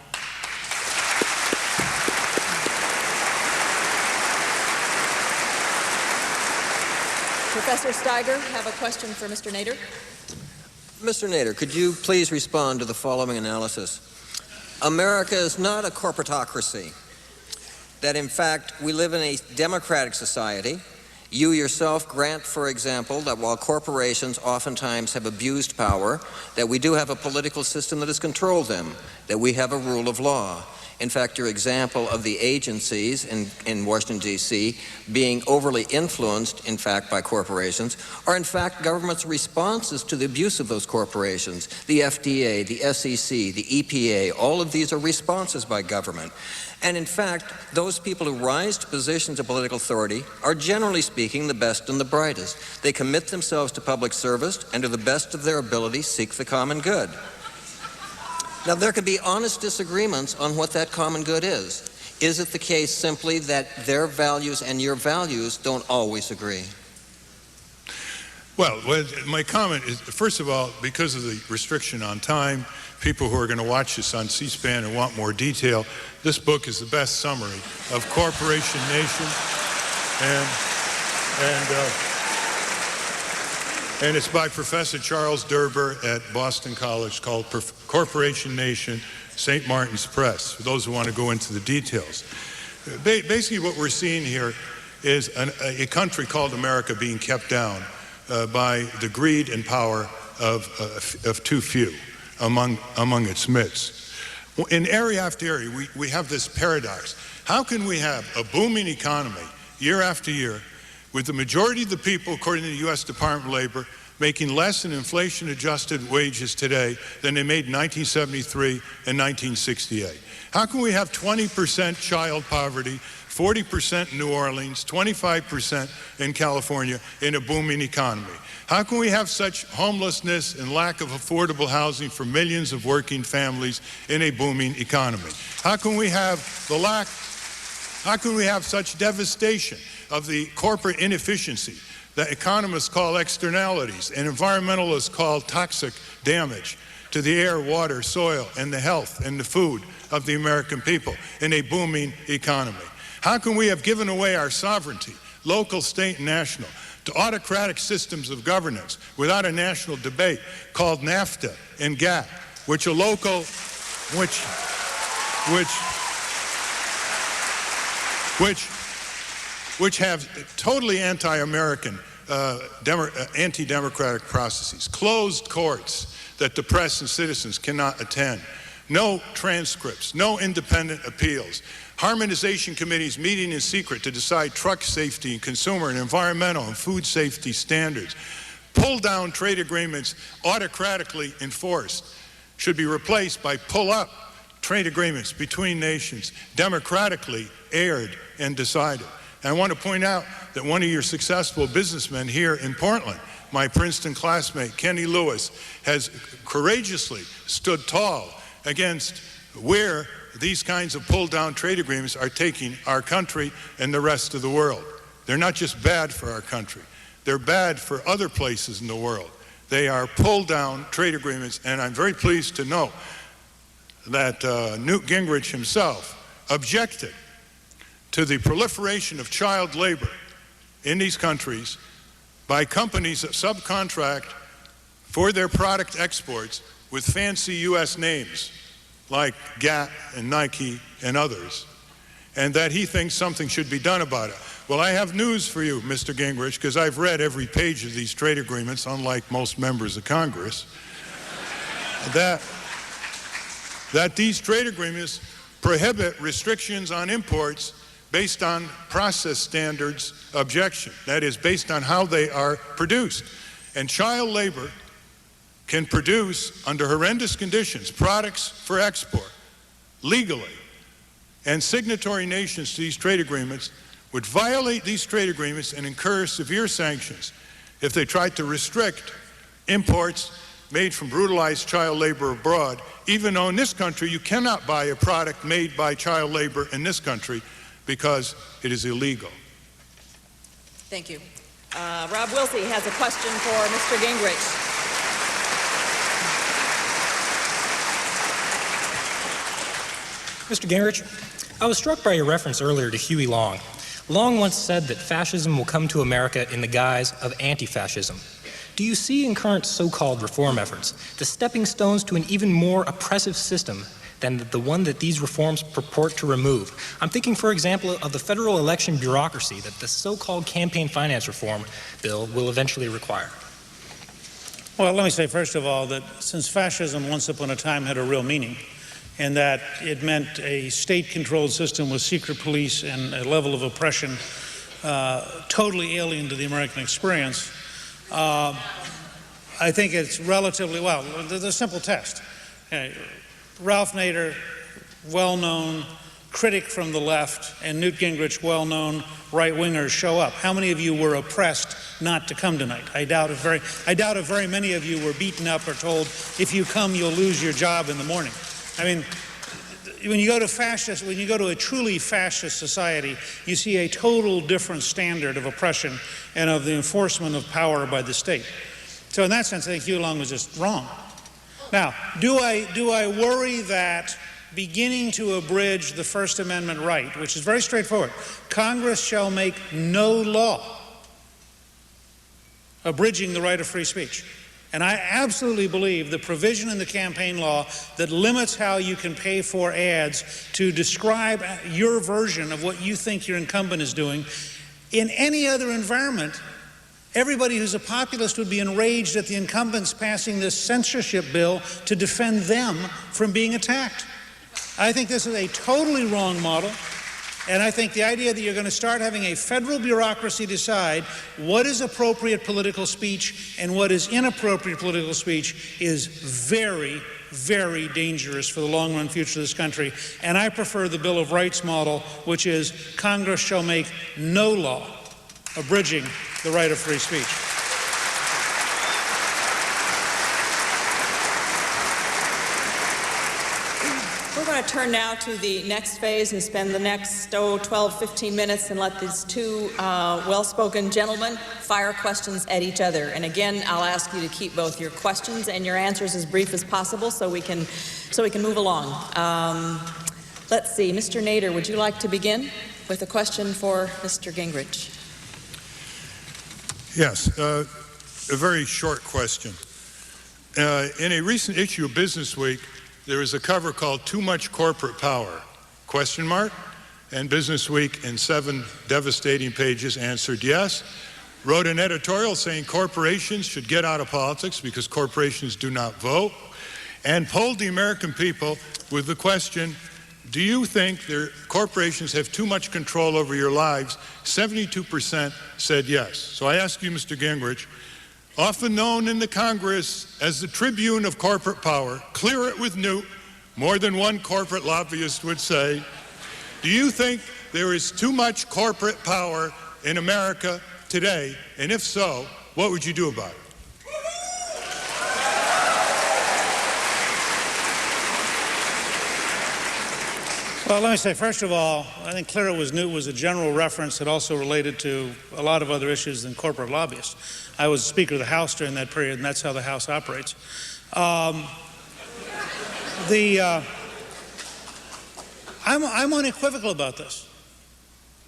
Professor Steiger, have a question for Mr. Nader. Mr. Nader, could you please respond to the following analysis? America is not a corporatocracy. That in fact, we live in a democratic society. You yourself grant, for example, that while corporations oftentimes have abused power, that we do have a political system that has controlled them, that we have a rule of law. In fact, your example of the agencies in Washington, D.C. being overly influenced, in fact, by corporations, are in fact government's responses to the abuse of those corporations. The FDA, the SEC, the EPA, all of these are responses by government. And in fact, those people who rise to positions of political authority are, generally speaking, the best and the brightest. They commit themselves to public service and to the best of their ability seek the common good. Now, there can be honest disagreements on what that common good is. Is it the case simply that their values and your values don't always agree? Well, my comment is, first of all, because of the restriction on time, people who are going to watch this on C-SPAN and want more detail, this book is the best summary of Corporation Nation, and it's by Professor Charles Derber at Boston College, called Corporation Nation, St. Martin's Press, for those who want to go into the details. Basically what we're seeing here is a country called America being kept down by the greed and power of too few among its midst. In area after area, we have this paradox. How can we have a booming economy year after year with the majority of the people, according to the U.S. Department of Labor, making less in inflation-adjusted wages today than they made in 1973 and 1968? How can we have 20% child poverty, 40% in New Orleans, 25% in California in a booming economy? How can we have such homelessness and lack of affordable housing for millions of working families in a booming economy? How can we have such devastation of the corporate inefficiency that economists call externalities and environmentalists call toxic damage to the air, water, soil, and the health and the food of the American people in a booming economy? How can we have given away our sovereignty, local, state, and national, to autocratic systems of governance without a national debate called NAFTA and GATT, which have totally anti-American, anti-democratic processes, closed courts that the press and citizens cannot attend, no transcripts, no independent appeals, harmonization committees meeting in secret to decide truck safety and consumer and environmental and food safety standards, pull down trade agreements autocratically enforced should be replaced by pull up trade agreements between nations, democratically aired and decided. And I want to point out that one of your successful businessmen here in Portland, my Princeton classmate, Kenny Lewis, has courageously stood tall against where these kinds of pull-down trade agreements are taking our country and the rest of the world. They're not just bad for our country. They're bad for other places in the world. They are pull-down trade agreements, and I'm very pleased to know that Newt Gingrich himself objected to the proliferation of child labor in these countries by companies that subcontract for their product exports with fancy U.S. names like GATT and Nike and others, and that he thinks something should be done about it. Well, I have news for you, Mr. Gingrich, because I've read every page of these trade agreements, unlike most members of Congress, that these trade agreements prohibit restrictions on imports based on process standards objection, that is, based on how they are produced. And child labor can produce, under horrendous conditions, products for export legally. And signatory nations to these trade agreements would violate these trade agreements and incur severe sanctions if they tried to restrict imports made from brutalized child labor abroad, even though in this country you cannot buy a product made by child labor in this country because it is illegal. Thank you. Rob Wilsey has a question for Mr. Gingrich. Mr. Gingrich, I was struck by your reference earlier to Huey Long. Long once said that fascism will come to America in the guise of anti-fascism. Do you see in current so-called reform efforts the stepping stones to an even more oppressive system than the one that these reforms purport to remove? I'm thinking, for example, of the federal election bureaucracy that the so-called campaign finance reform bill will eventually require. Well, let me say, first of all, that since fascism once upon a time had a real meaning, and that it meant a state-controlled system with secret police and a level of oppression totally alien to the American experience. I think it's relatively, well, there's a simple test. Ralph Nader, well-known critic from the left, and Newt Gingrich, well-known right-wingers, show up. How many of you were oppressed not to come tonight? I doubt if very many of you were beaten up or told, if you come, you'll lose your job in the morning. I mean, when you go to a truly fascist society, you see a total different standard of oppression and of the enforcement of power by the state. So in that sense, I think Huey Long was just wrong. Now, do I worry that beginning to abridge the First Amendment right, which is very straightforward, Congress shall make no law abridging the right of free speech? And I absolutely believe the provision in the campaign law that limits how you can pay for ads to describe your version of what you think your incumbent is doing, in any other environment, everybody who's a populist would be enraged at the incumbents passing this censorship bill to defend them from being attacked. I think this is a totally wrong model, and I think the idea that you're going to start having a federal bureaucracy decide what is appropriate political speech and what is inappropriate political speech is very, very dangerous for the long-run future of this country. And I prefer the Bill of Rights model, which is Congress shall make no law abridging the right of free speech. We're going to turn now to the next phase and spend the next 12, 15 minutes and let these two well-spoken gentlemen fire questions at each other. And again, I'll ask you to keep both your questions and your answers as brief as possible so we can move along. Let's see, Mr. Nader, would you like to begin with a question for Mr. Gingrich? Yes, a very short question. In a recent issue of Business Week, there is a cover called "Too Much Corporate Power?" ? And Business Week, in 7 devastating pages, answered yes. Wrote an editorial saying corporations should get out of politics because corporations do not vote, and polled the American people with the question, do you think their corporations have too much control over your lives? 72% said yes. So I ask you, Mr. Gingrich, often known in the Congress as the tribune of corporate power, clear it with Newt, more than one corporate lobbyist would say, do you think there is too much corporate power in America today? And if so, what would you do about it? Well, let me say, first of all, I think clear it was Newt was a general reference that also related to a lot of other issues than corporate lobbyists. I was Speaker of the House during that period, and that's how the House operates. I'm unequivocal about this.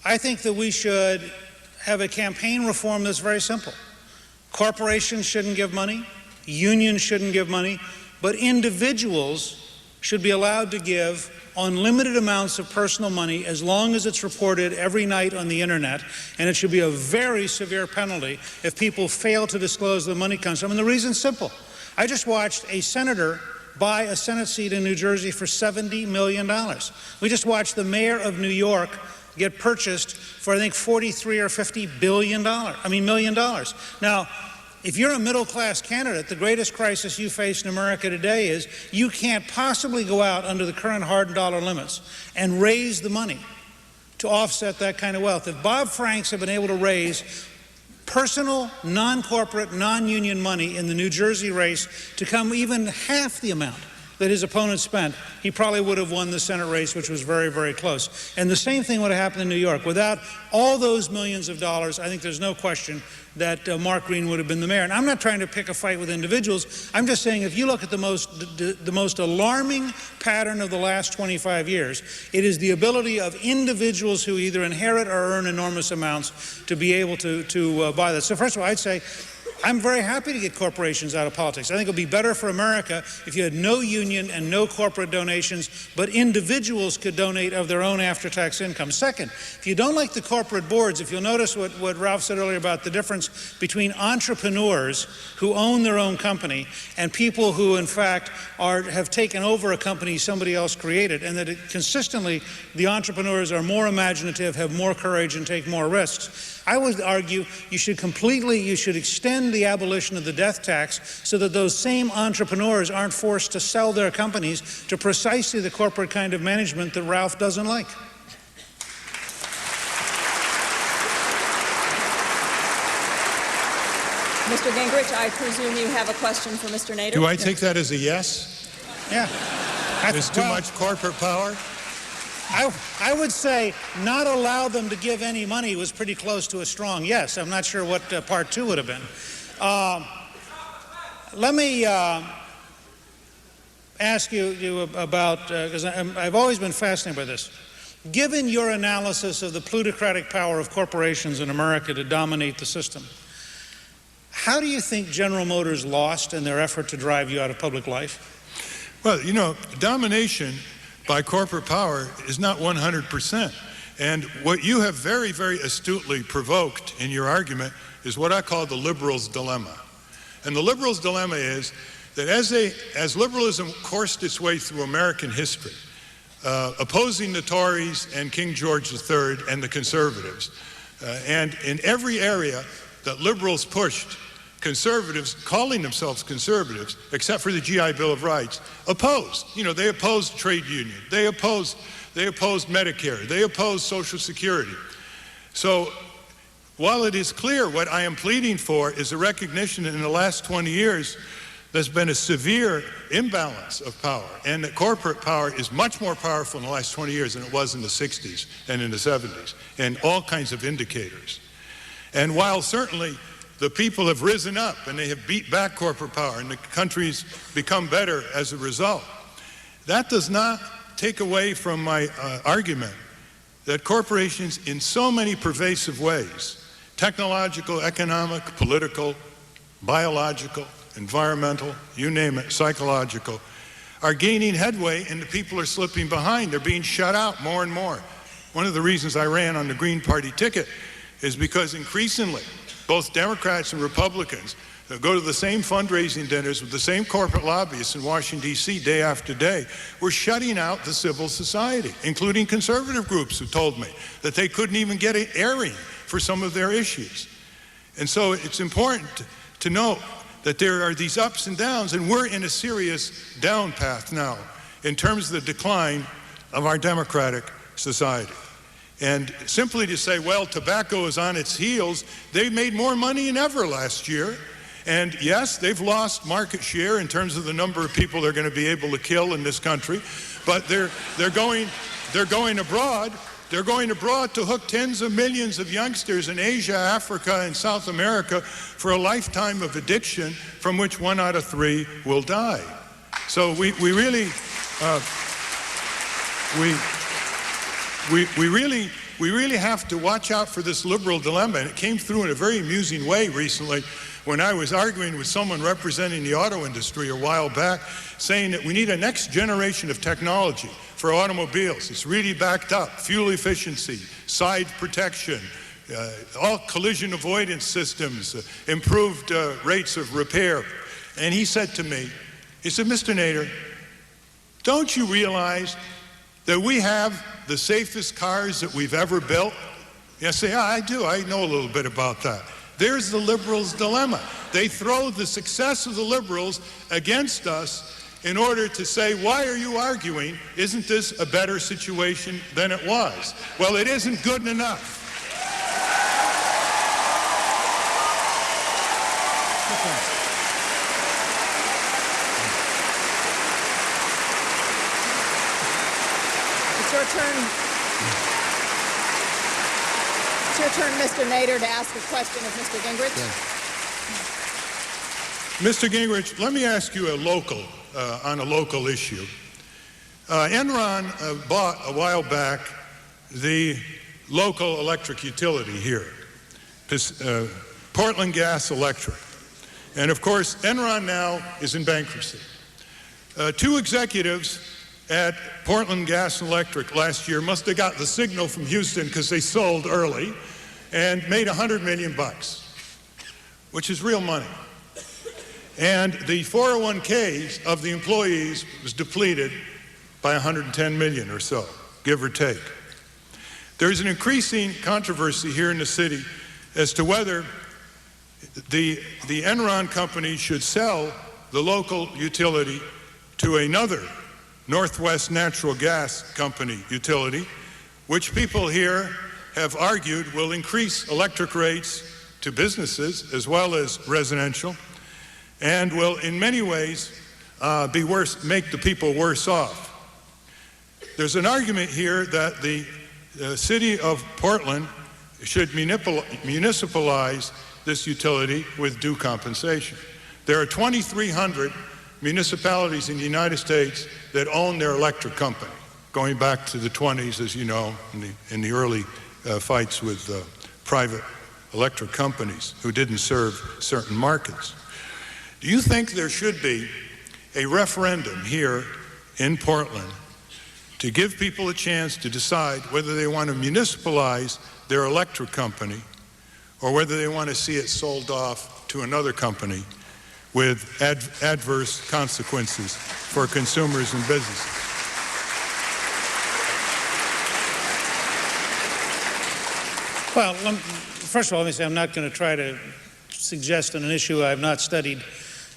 I think that we should have a campaign reform that's very simple. Corporations shouldn't give money, unions shouldn't give money, but individuals should be allowed to give unlimited amounts of personal money as long as it's reported every night on the internet, and it should be a very severe penalty if people fail to disclose the money comes from. And the reason's simple. I just watched a senator buy a Senate seat in New Jersey for $70 million. We just watched the mayor of New York get purchased for, I think, $43 or $50 million. Now, if you're a middle-class candidate, the greatest crisis you face in America today is you can't possibly go out under the current hard dollar limits and raise the money to offset that kind of wealth. If Bob Franks had been able to raise personal, non-corporate, non-union money in the New Jersey race to come even half the amount that his opponent spent, he probably would have won the Senate race, which was very, very close. And the same thing would have happened in New York. Without all those millions of dollars, I think there's no question that Mark Green would have been the mayor. And I'm not trying to pick a fight with individuals. I'm just saying if you look at the most alarming pattern of the last 25 years, it is the ability of individuals who either inherit or earn enormous amounts to be able to buy that. So first of all, I'd say I'm very happy to get corporations out of politics. I think it would be better for America if you had no union and no corporate donations, but individuals could donate of their own after-tax income. Second, if you don't like the corporate boards, if you'll notice what Ralph said earlier about the difference between entrepreneurs who own their own company and people who, in fact, have taken over a company somebody else created, and that consistently the entrepreneurs are more imaginative, have more courage, and take more risks. I would argue you should extend the abolition of the death tax so that those same entrepreneurs aren't forced to sell their companies to precisely the corporate kind of management that Ralph doesn't like. Mr. Gingrich, I presume you have a question for Mr. Nader? Do I take that as a yes? Yeah. There's too much corporate power? I would say not allow them to give any money was pretty close to a strong yes. I'm not sure what part two would have been. Let me ask you about, because I've always been fascinated by this. Given your analysis of the plutocratic power of corporations in America to dominate the system, how do you think General Motors lost in their effort to drive you out of public life? Well, you know, domination by corporate power is not 100%. And what you have very, very astutely provoked in your argument is what I call the liberal's dilemma. And the liberal's dilemma is that as liberalism coursed its way through American history, opposing the Tories and King George III and the conservatives, and in every area that liberals pushed, conservatives, calling themselves conservatives, except for the GI Bill of Rights, opposed. You know, they opposed trade union, they opposed Medicare, they opposed Social Security. So while it is clear what I am pleading for is a recognition that in the last 20 years there's been a severe imbalance of power, and that corporate power is much more powerful in the last 20 years than it was in the 60s and in the 70s, and all kinds of indicators. And while certainly the people have risen up and they have beat back corporate power and the country's become better as a result, that does not take away from my argument that corporations in so many pervasive ways, technological, economic, political, biological, environmental, you name it, psychological, are gaining headway and the people are slipping behind. They're being shut out more and more. One of the reasons I ran on the Green Party ticket is because increasingly both Democrats and Republicans go to the same fundraising dinners with the same corporate lobbyists in Washington, D.C. day after day. We're shutting out the civil society, including conservative groups who told me that they couldn't even get an airing for some of their issues. And so it's important to note that there are these ups and downs, and we're in a serious down path now in terms of the decline of our democratic society. And simply to say, well, tobacco is on its heels, they made more money than ever last year. And yes, they've lost market share in terms of the number of people they're going to be able to kill in this country. But they're going abroad. They're going abroad to hook tens of millions of youngsters in Asia, Africa, and South America for a lifetime of addiction from which 1 out of 3 will die. So we really have to watch out for this liberal dilemma. And it came through in a very amusing way recently when I was arguing with someone representing the auto industry a while back, saying that we need a next generation of technology for automobiles. It's really backed up. Fuel efficiency, side protection, all collision avoidance systems, improved rates of repair. And he said to me, he said, Mr. Nader, don't you realize that we have the safest cars that we've ever built? I say, yeah, I do. I know a little bit about that. There's the liberals' dilemma. They throw the success of the liberals against us in order to say, why are you arguing? Isn't this a better situation than it was? Well, it isn't good enough. It's your turn. It's your turn, Mr. Nader, to ask a question of Mr. Gingrich. Yeah. Mr. Gingrich, let me ask you on a local issue. Enron bought a while back the local electric utility here, Portland Gas Electric. And of course, Enron now is in bankruptcy. Two executives at Portland Gas and Electric last year must have got the signal from Houston because they sold early and made $100 million, which is real money. And the 401ks of the employees was depleted by 110 million or so, give or take. There's an increasing controversy here in the city as to whether the Enron company should sell the local utility to another Northwest Natural Gas Company utility, which people here have argued will increase electric rates to businesses as well as residential, and will in many ways make the people worse off. There's an argument here that the city of Portland should municipalize this utility with due compensation. There are 2,300 municipalities in the United States that own their electric company, going back to the 20s, as you know, in the early fights with private electric companies who didn't serve certain markets. Do you think there should be a referendum here in Portland to give people a chance to decide whether they want to municipalize their electric company or whether they want to see it sold off to another company with adverse consequences for consumers and businesses? Well, first of all, let me say I'm not going to try to suggest on an issue I have not studied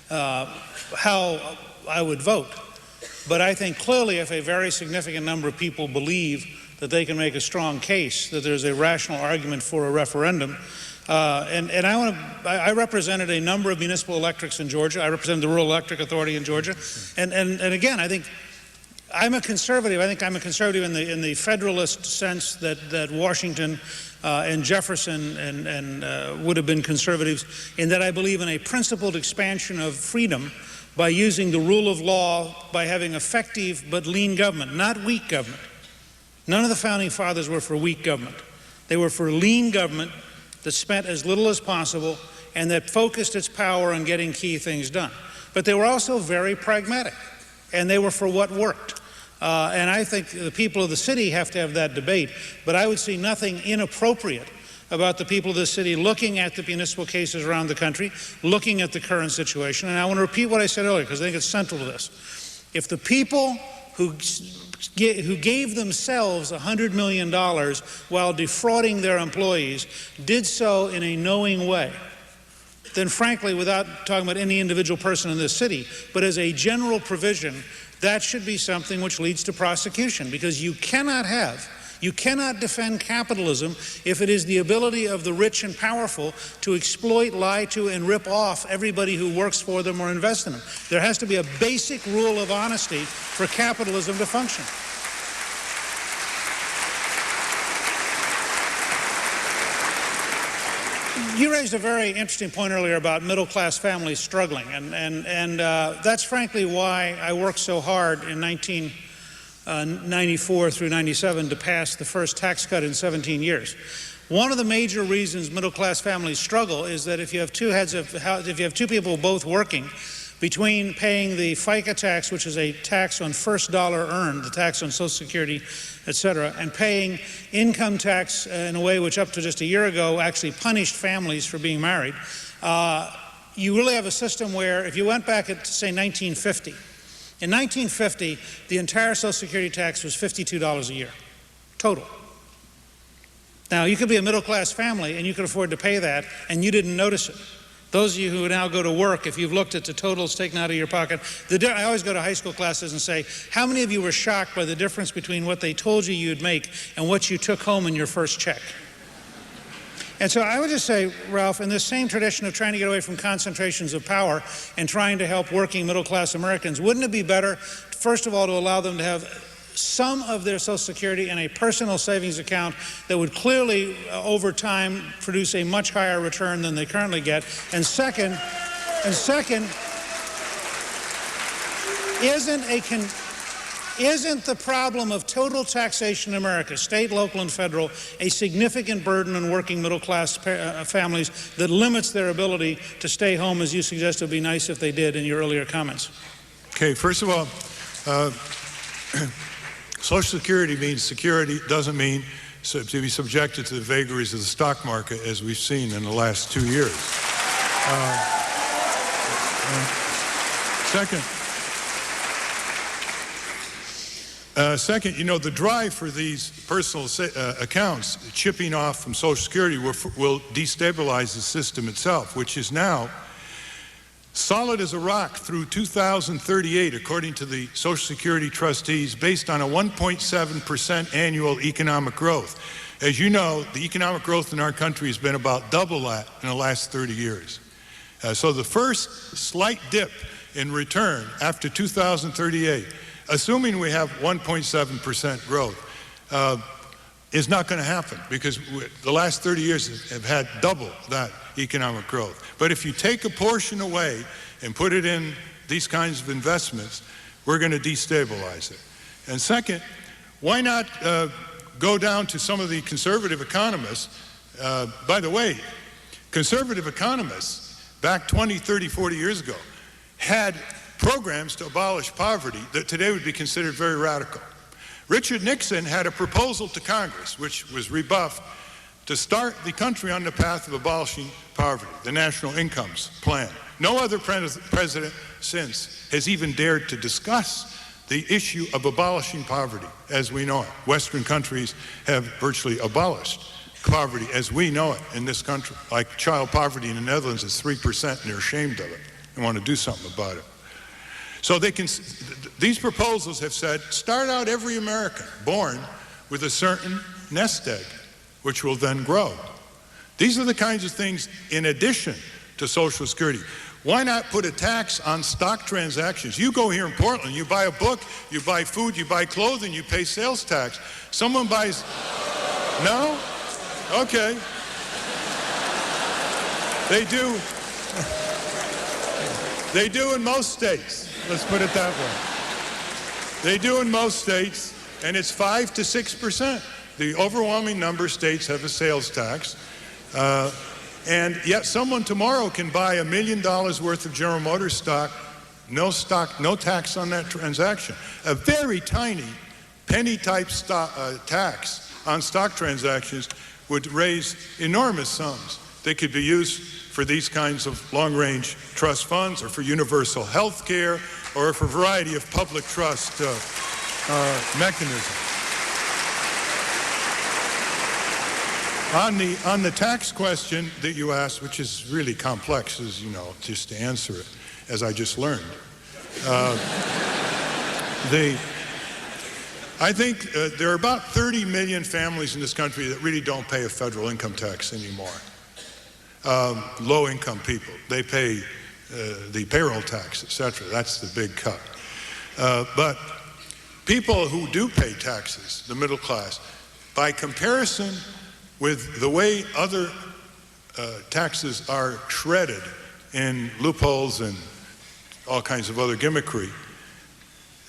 how I would vote. But I think clearly if a very significant number of people believe that they can make a strong case that there's a rational argument for a referendum, I represented a number of municipal electrics in Georgia. I represented the Rural Electric Authority in Georgia. And again, I think I'm a conservative. I think I'm a conservative in the federalist sense that Washington and Jefferson would have been conservatives, in that I believe in a principled expansion of freedom by using the rule of law, by having effective but lean government, not weak government. None of the founding fathers were for weak government. They were for lean government that spent as little as possible and that focused its power on getting key things done. But they were also very pragmatic, and they were for what worked. And I think the people of the city have to have that debate, but I would see nothing inappropriate about the people of the city looking at the municipal cases around the country, looking at the current situation. And I want to repeat what I said earlier, because I think it's central to this. If the people who gave themselves $100 million while defrauding their employees did so in a knowing way, then frankly, without talking about any individual person in this city, but as a general provision, that should be something which leads to prosecution, because you cannot defend capitalism if it is the ability of the rich and powerful to exploit, lie to, and rip off everybody who works for them or invests in them. There has to be a basic rule of honesty for capitalism to function. You raised a very interesting point earlier about middle-class families struggling, and that's frankly why I worked so hard in 1994 through 97 to pass the first tax cut in 17 years. One of the major reasons middle-class families struggle is that if you have two people both working, between paying the FICA tax, which is a tax on first dollar earned, the tax on Social Security, et cetera, and paying income tax in a way which up to just a year ago actually punished families for being married, you really have a system where if you went back to, say, 1950, in 1950, the entire Social Security tax was $52 a year, total. Now, you could be a middle-class family and you could afford to pay that, and you didn't notice it. Those of you who now go to work, if you've looked at the totals taken out of your pocket, I always go to high school classes and say, how many of you were shocked by the difference between what they told you you'd make and what you took home in your first check? And so I would just say, Ralph, in this same tradition of trying to get away from concentrations of power and trying to help working middle-class Americans, wouldn't it be better, first of all, to allow them to have some of their Social Security in a personal savings account that would clearly, over time, produce a much higher return than they currently get? And second, Isn't the problem of total taxation in America, state, local, and federal, a significant burden on working middle-class families that limits their ability to stay home, as you suggest it would be nice if they did in your earlier comments? Okay, first of all, Social Security means security, doesn't mean to be subjected to the vagaries of the stock market, as we've seen in the last 2 years. Second, you know, the drive for these personal accounts chipping off from Social Security will destabilize the system itself, which is now solid as a rock through 2038, according to the Social Security trustees, based on a 1.7% annual economic growth. As you know, the economic growth in our country has been about double that in the last 30 years. So the first slight dip in return after 2038, assuming we have 1.7% growth, is not going to happen, because the last 30 years have had double that economic growth. But if you take a portion away and put it in these kinds of investments, we're going to destabilize it. And second, why not go down to some of the conservative economists? By the way, conservative economists back 20, 30, 40 years ago had programs to abolish poverty that today would be considered very radical. Richard Nixon had a proposal to Congress, which was rebuffed, to start the country on the path of abolishing poverty, the National Incomes Plan. No other president since has even dared to discuss the issue of abolishing poverty as we know it. Western countries have virtually abolished poverty as we know it in this country. Like child poverty in the Netherlands is 3%, and they're ashamed of it and want to do something about it. So these proposals have said, start out every American born with a certain nest egg, which will then grow. These are the kinds of things in addition to Social Security. Why not put a tax on stock transactions? You go here in Portland, you buy a book, you buy food, you buy clothing, you pay sales tax. Someone buys, no? Okay. They do. They do in most states. Let's put it that way. They do in most states, and it's 5 to 6%. The overwhelming number of states have a sales tax. And yet someone tomorrow can buy $1 million worth of General Motors stock, no tax on that transaction. A very tiny penny-type tax on stock transactions would raise enormous sums. They could be used for these kinds of long-range trust funds, or for universal health care, or for a variety of public trust mechanisms. On the tax question that you asked, which is really complex, as you know, just to answer it, as I just learned, I think there are about 30 million families in this country that really don't pay a federal income tax anymore. Low-income people, they pay the payroll tax, etc. That's the big cut. But people who do pay taxes, the middle class, by comparison with the way other taxes are shredded in loopholes and all kinds of other gimmickry,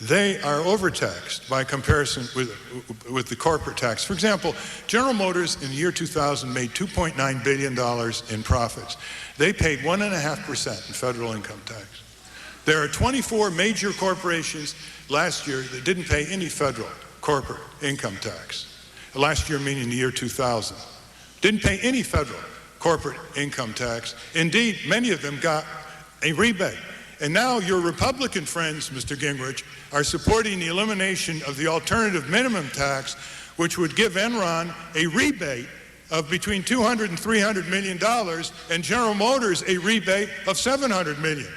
they are overtaxed by comparison with the corporate tax. For example, General Motors in the year 2000 made $2.9 billion in profits. They paid 1.5% in federal income tax. There are 24 major corporations last year that didn't pay any federal corporate income tax. Last year, meaning the year 2000. Didn't pay any federal corporate income tax. Indeed, many of them got a rebate. And now your Republican friends, Mr. Gingrich, are supporting the elimination of the alternative minimum tax, which would give Enron a rebate of between $200 and $300 million, and General Motors a rebate of $700 million.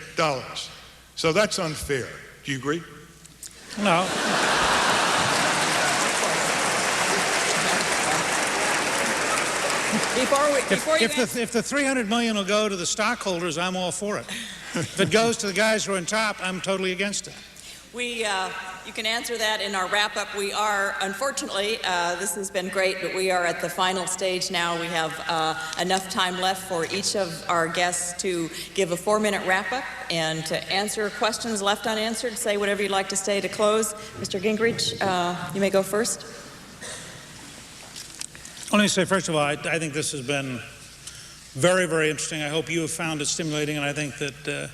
So that's unfair. Do you agree? No. If the $300 million will go to the stockholders, I'm all for it. If it goes to the guys who are on top, I'm totally against it. You can answer that in our wrap-up. We are, unfortunately, this has been great, but we are at the final stage now. We have enough time left for each of our guests to give a 4-minute wrap-up and to answer questions left unanswered, say whatever you'd like to say to close. Mr. Gingrich, you may go first. Let me say, first of all, I think this has been very, very interesting. I hope you have found it stimulating, and I think that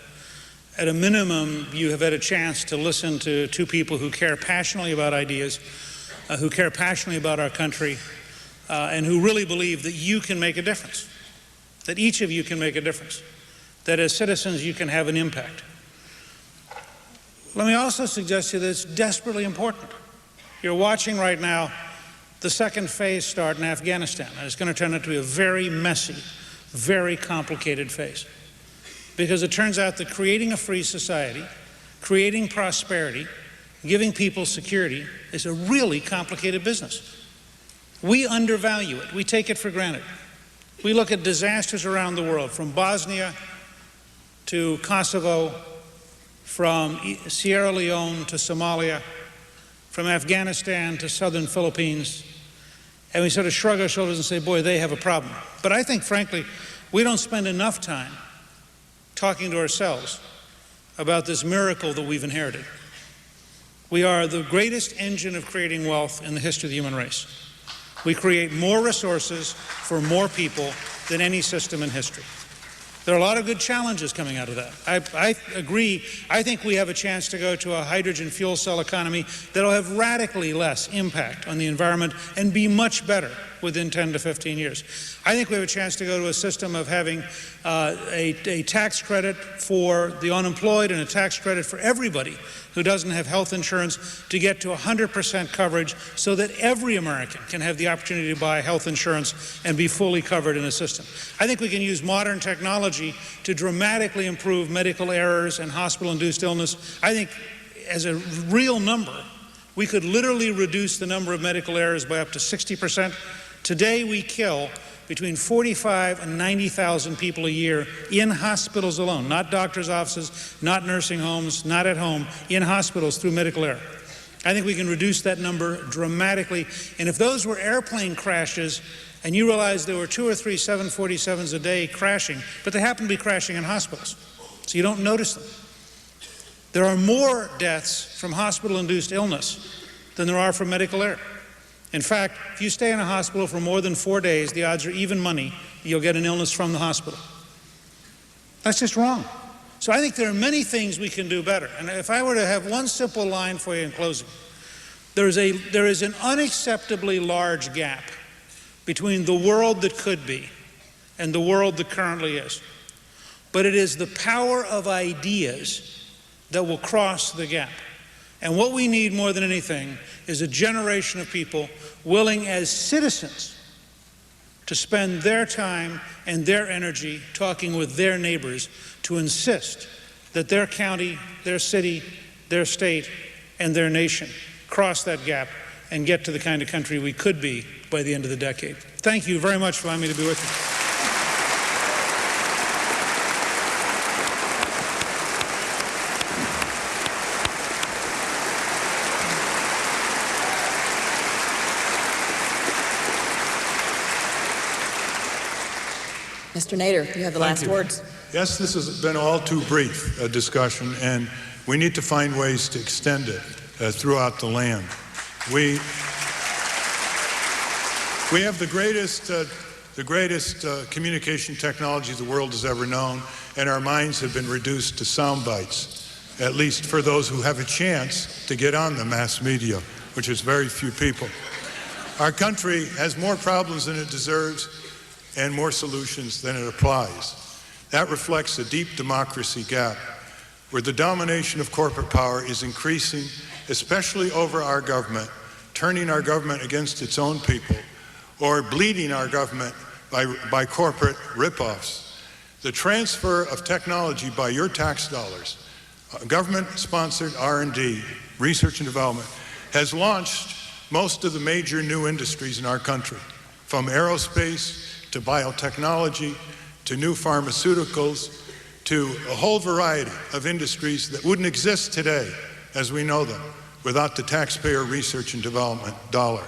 at a minimum, you have had a chance to listen to two people who care passionately about ideas, who care passionately about our country, and who really believe that you can make a difference, that each of you can make a difference, that as citizens you can have an impact. Let me also suggest to you that it's desperately important. You're watching right now the second phase start in Afghanistan, and it's going to turn out to be a very messy, very complicated phase. Because it turns out that creating a free society, creating prosperity, giving people security is a really complicated business. We undervalue it. We take it for granted. We look at disasters around the world, from Bosnia to Kosovo, from Sierra Leone to Somalia, from Afghanistan to southern Philippines, and we sort of shrug our shoulders and say, boy, they have a problem. But I think, frankly, we don't spend enough time talking to ourselves about this miracle that we've inherited. We are the greatest engine of creating wealth in the history of the human race. We create more resources for more people than any system in history. There are a lot of good challenges coming out of that. I agree. I think we have a chance to go to a hydrogen fuel cell economy that will have radically less impact on the environment and be much better within 10 to 15 years. I think we have a chance to go to a system of having a tax credit for the unemployed and a tax credit for everybody who doesn't have health insurance to get to 100% coverage so that every American can have the opportunity to buy health insurance and be fully covered in a system. I think we can use modern technology to dramatically improve medical errors and hospital-induced illness. I think as a real number, we could literally reduce the number of medical errors by up to 60%. Today we kill between 45 and 90,000 people a year in hospitals alone, not doctors' offices, not nursing homes, not at home, in hospitals through medical error. I think we can reduce that number dramatically. And if those were airplane crashes, and you realize there were 2 or 3 747s a day crashing, but they happen to be crashing in hospitals, so you don't notice them. There are more deaths from hospital-induced illness than there are from medical error. In fact, if you stay in a hospital for more than 4 days, the odds are even money you'll get an illness from the hospital. That's just wrong. So I think there are many things we can do better. And if I were to have one simple line for you in closing, there is an unacceptably large gap between the world that could be and the world that currently is. But it is the power of ideas that will cross the gap. And what we need more than anything is a generation of people willing as citizens to spend their time and their energy talking with their neighbors to insist that their county, their city, their state, and their nation cross that gap and get to the kind of country we could be by the end of the decade. Thank you very much for allowing me to be with you. Mr. Nader, you have the last words. Yes, this has been all too brief a discussion, and we need to find ways to extend it throughout the land. We have the greatest communication technology the world has ever known, and our minds have been reduced to sound bites, at least for those who have a chance to get on the mass media, which is very few people. Our country has more problems than it deserves and more solutions than it applies. That reflects a deep democracy gap where the domination of corporate power is increasing, especially over our government, turning our government against its own people, or bleeding our government by corporate ripoffs. The transfer of technology by your tax dollars, government-sponsored R&D, research and development, has launched most of the major new industries in our country, from aerospace to biotechnology, to new pharmaceuticals, to a whole variety of industries that wouldn't exist today as we know them. without the taxpayer research and development dollar.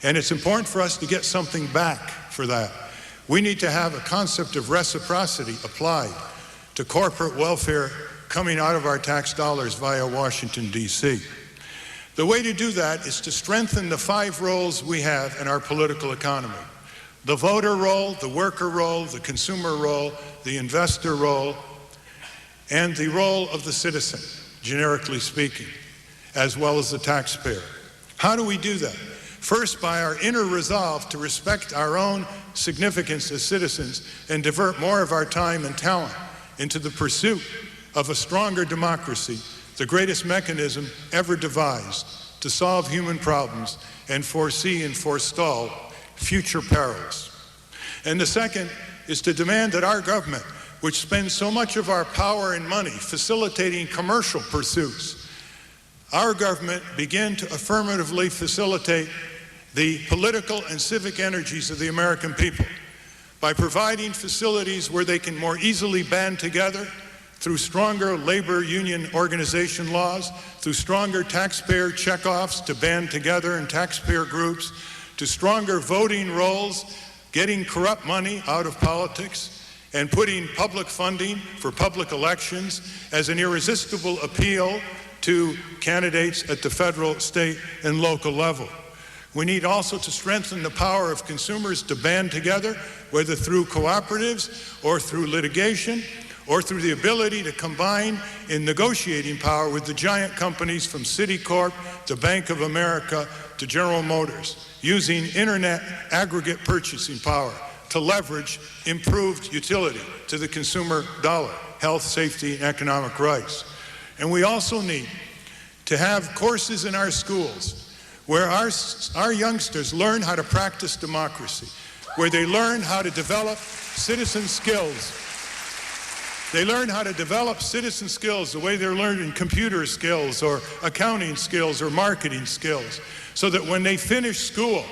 And it's important for us to get something back for that. We need to have a concept of reciprocity applied to corporate welfare coming out of our tax dollars via Washington, D.C. The way to do that is to strengthen the 5 roles we have in our political economy: the voter role, the worker role, the consumer role, the investor role, and the role of the citizen, generically speaking, as well as the taxpayer. How do we do that? First, by our inner resolve to respect our own significance as citizens and divert more of our time and talent into the pursuit of a stronger democracy, the greatest mechanism ever devised to solve human problems and foresee and forestall future perils. And the second is to demand that our government, which spends so much of our power and money facilitating commercial pursuits, our government begin to affirmatively facilitate the political and civic energies of the American people by providing facilities where they can more easily band together through stronger labor union organization laws, through stronger taxpayer checkoffs to band together in taxpayer groups, to stronger voting rolls, getting corrupt money out of politics, and putting public funding for public elections as an irresistible appeal to candidates at the federal, state, and local level. We need also to strengthen the power of consumers to band together, whether through cooperatives or through litigation, or through the ability to combine in negotiating power with the giant companies from Citicorp to Bank of America to General Motors, using internet aggregate purchasing power to leverage improved utility to the consumer dollar, health, safety, and economic rights. And we also need to have courses in our schools where our youngsters learn how to practice democracy, where they learn how to develop citizen skills. They learn how to develop citizen skills the way they're learning computer skills or accounting skills or marketing skills, so that when they finish school,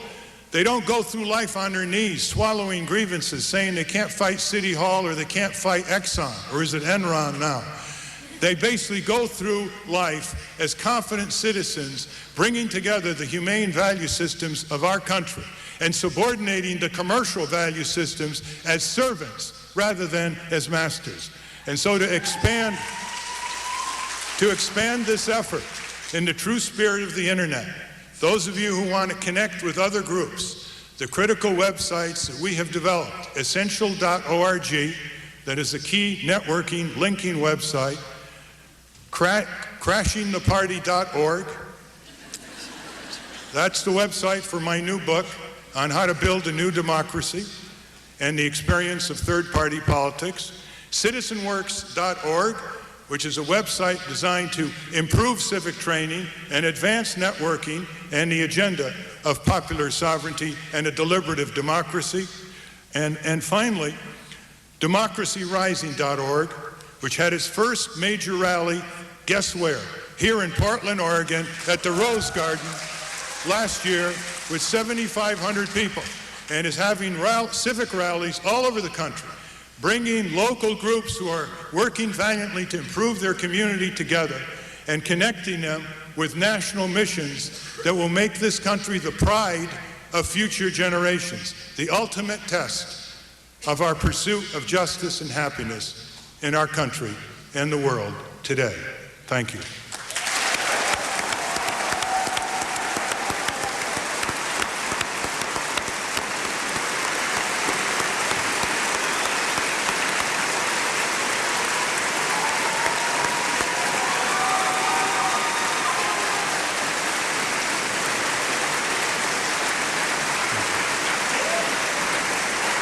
they don't go through life on their knees swallowing grievances saying they can't fight City Hall or they can't fight Exxon, or is it Enron now? They basically go through life as confident citizens, bringing together the humane value systems of our country and subordinating the commercial value systems as servants rather than as masters. And so to expand this effort in the true spirit of the internet, those of you who want to connect with other groups, the critical websites that we have developed, essential.org, that is a key networking linking website, crashingtheparty.org. That's the website for my new book on how to build a new democracy and the experience of third-party politics. Citizenworks.org, which is a website designed to improve civic training and advance networking and the agenda of popular sovereignty and a deliberative democracy. And finally, democracyrising.org, which had its first major rally, guess where? Here in Portland, Oregon, at the Rose Garden last year with 7,500 people, and is having civic rallies all over the country, bringing local groups who are working valiantly to improve their community together and connecting them with national missions that will make this country the pride of future generations, the ultimate test of our pursuit of justice and happiness in our country and the world today. Thank you.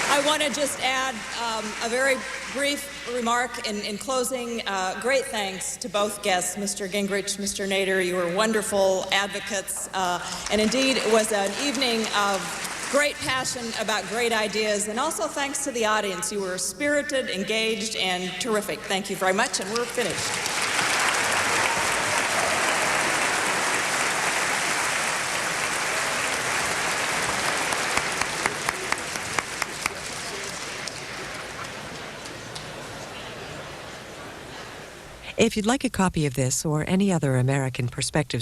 I want to just add a very brief remark in closing. Great thanks to both guests, Mr. Gingrich, Mr. Nader. You were wonderful advocates. And indeed, it was an evening of great passion about great ideas. And also thanks to the audience. You were spirited, engaged, and terrific. Thank you very much, and we're finished. If you'd like a copy of this or any other American Perspectives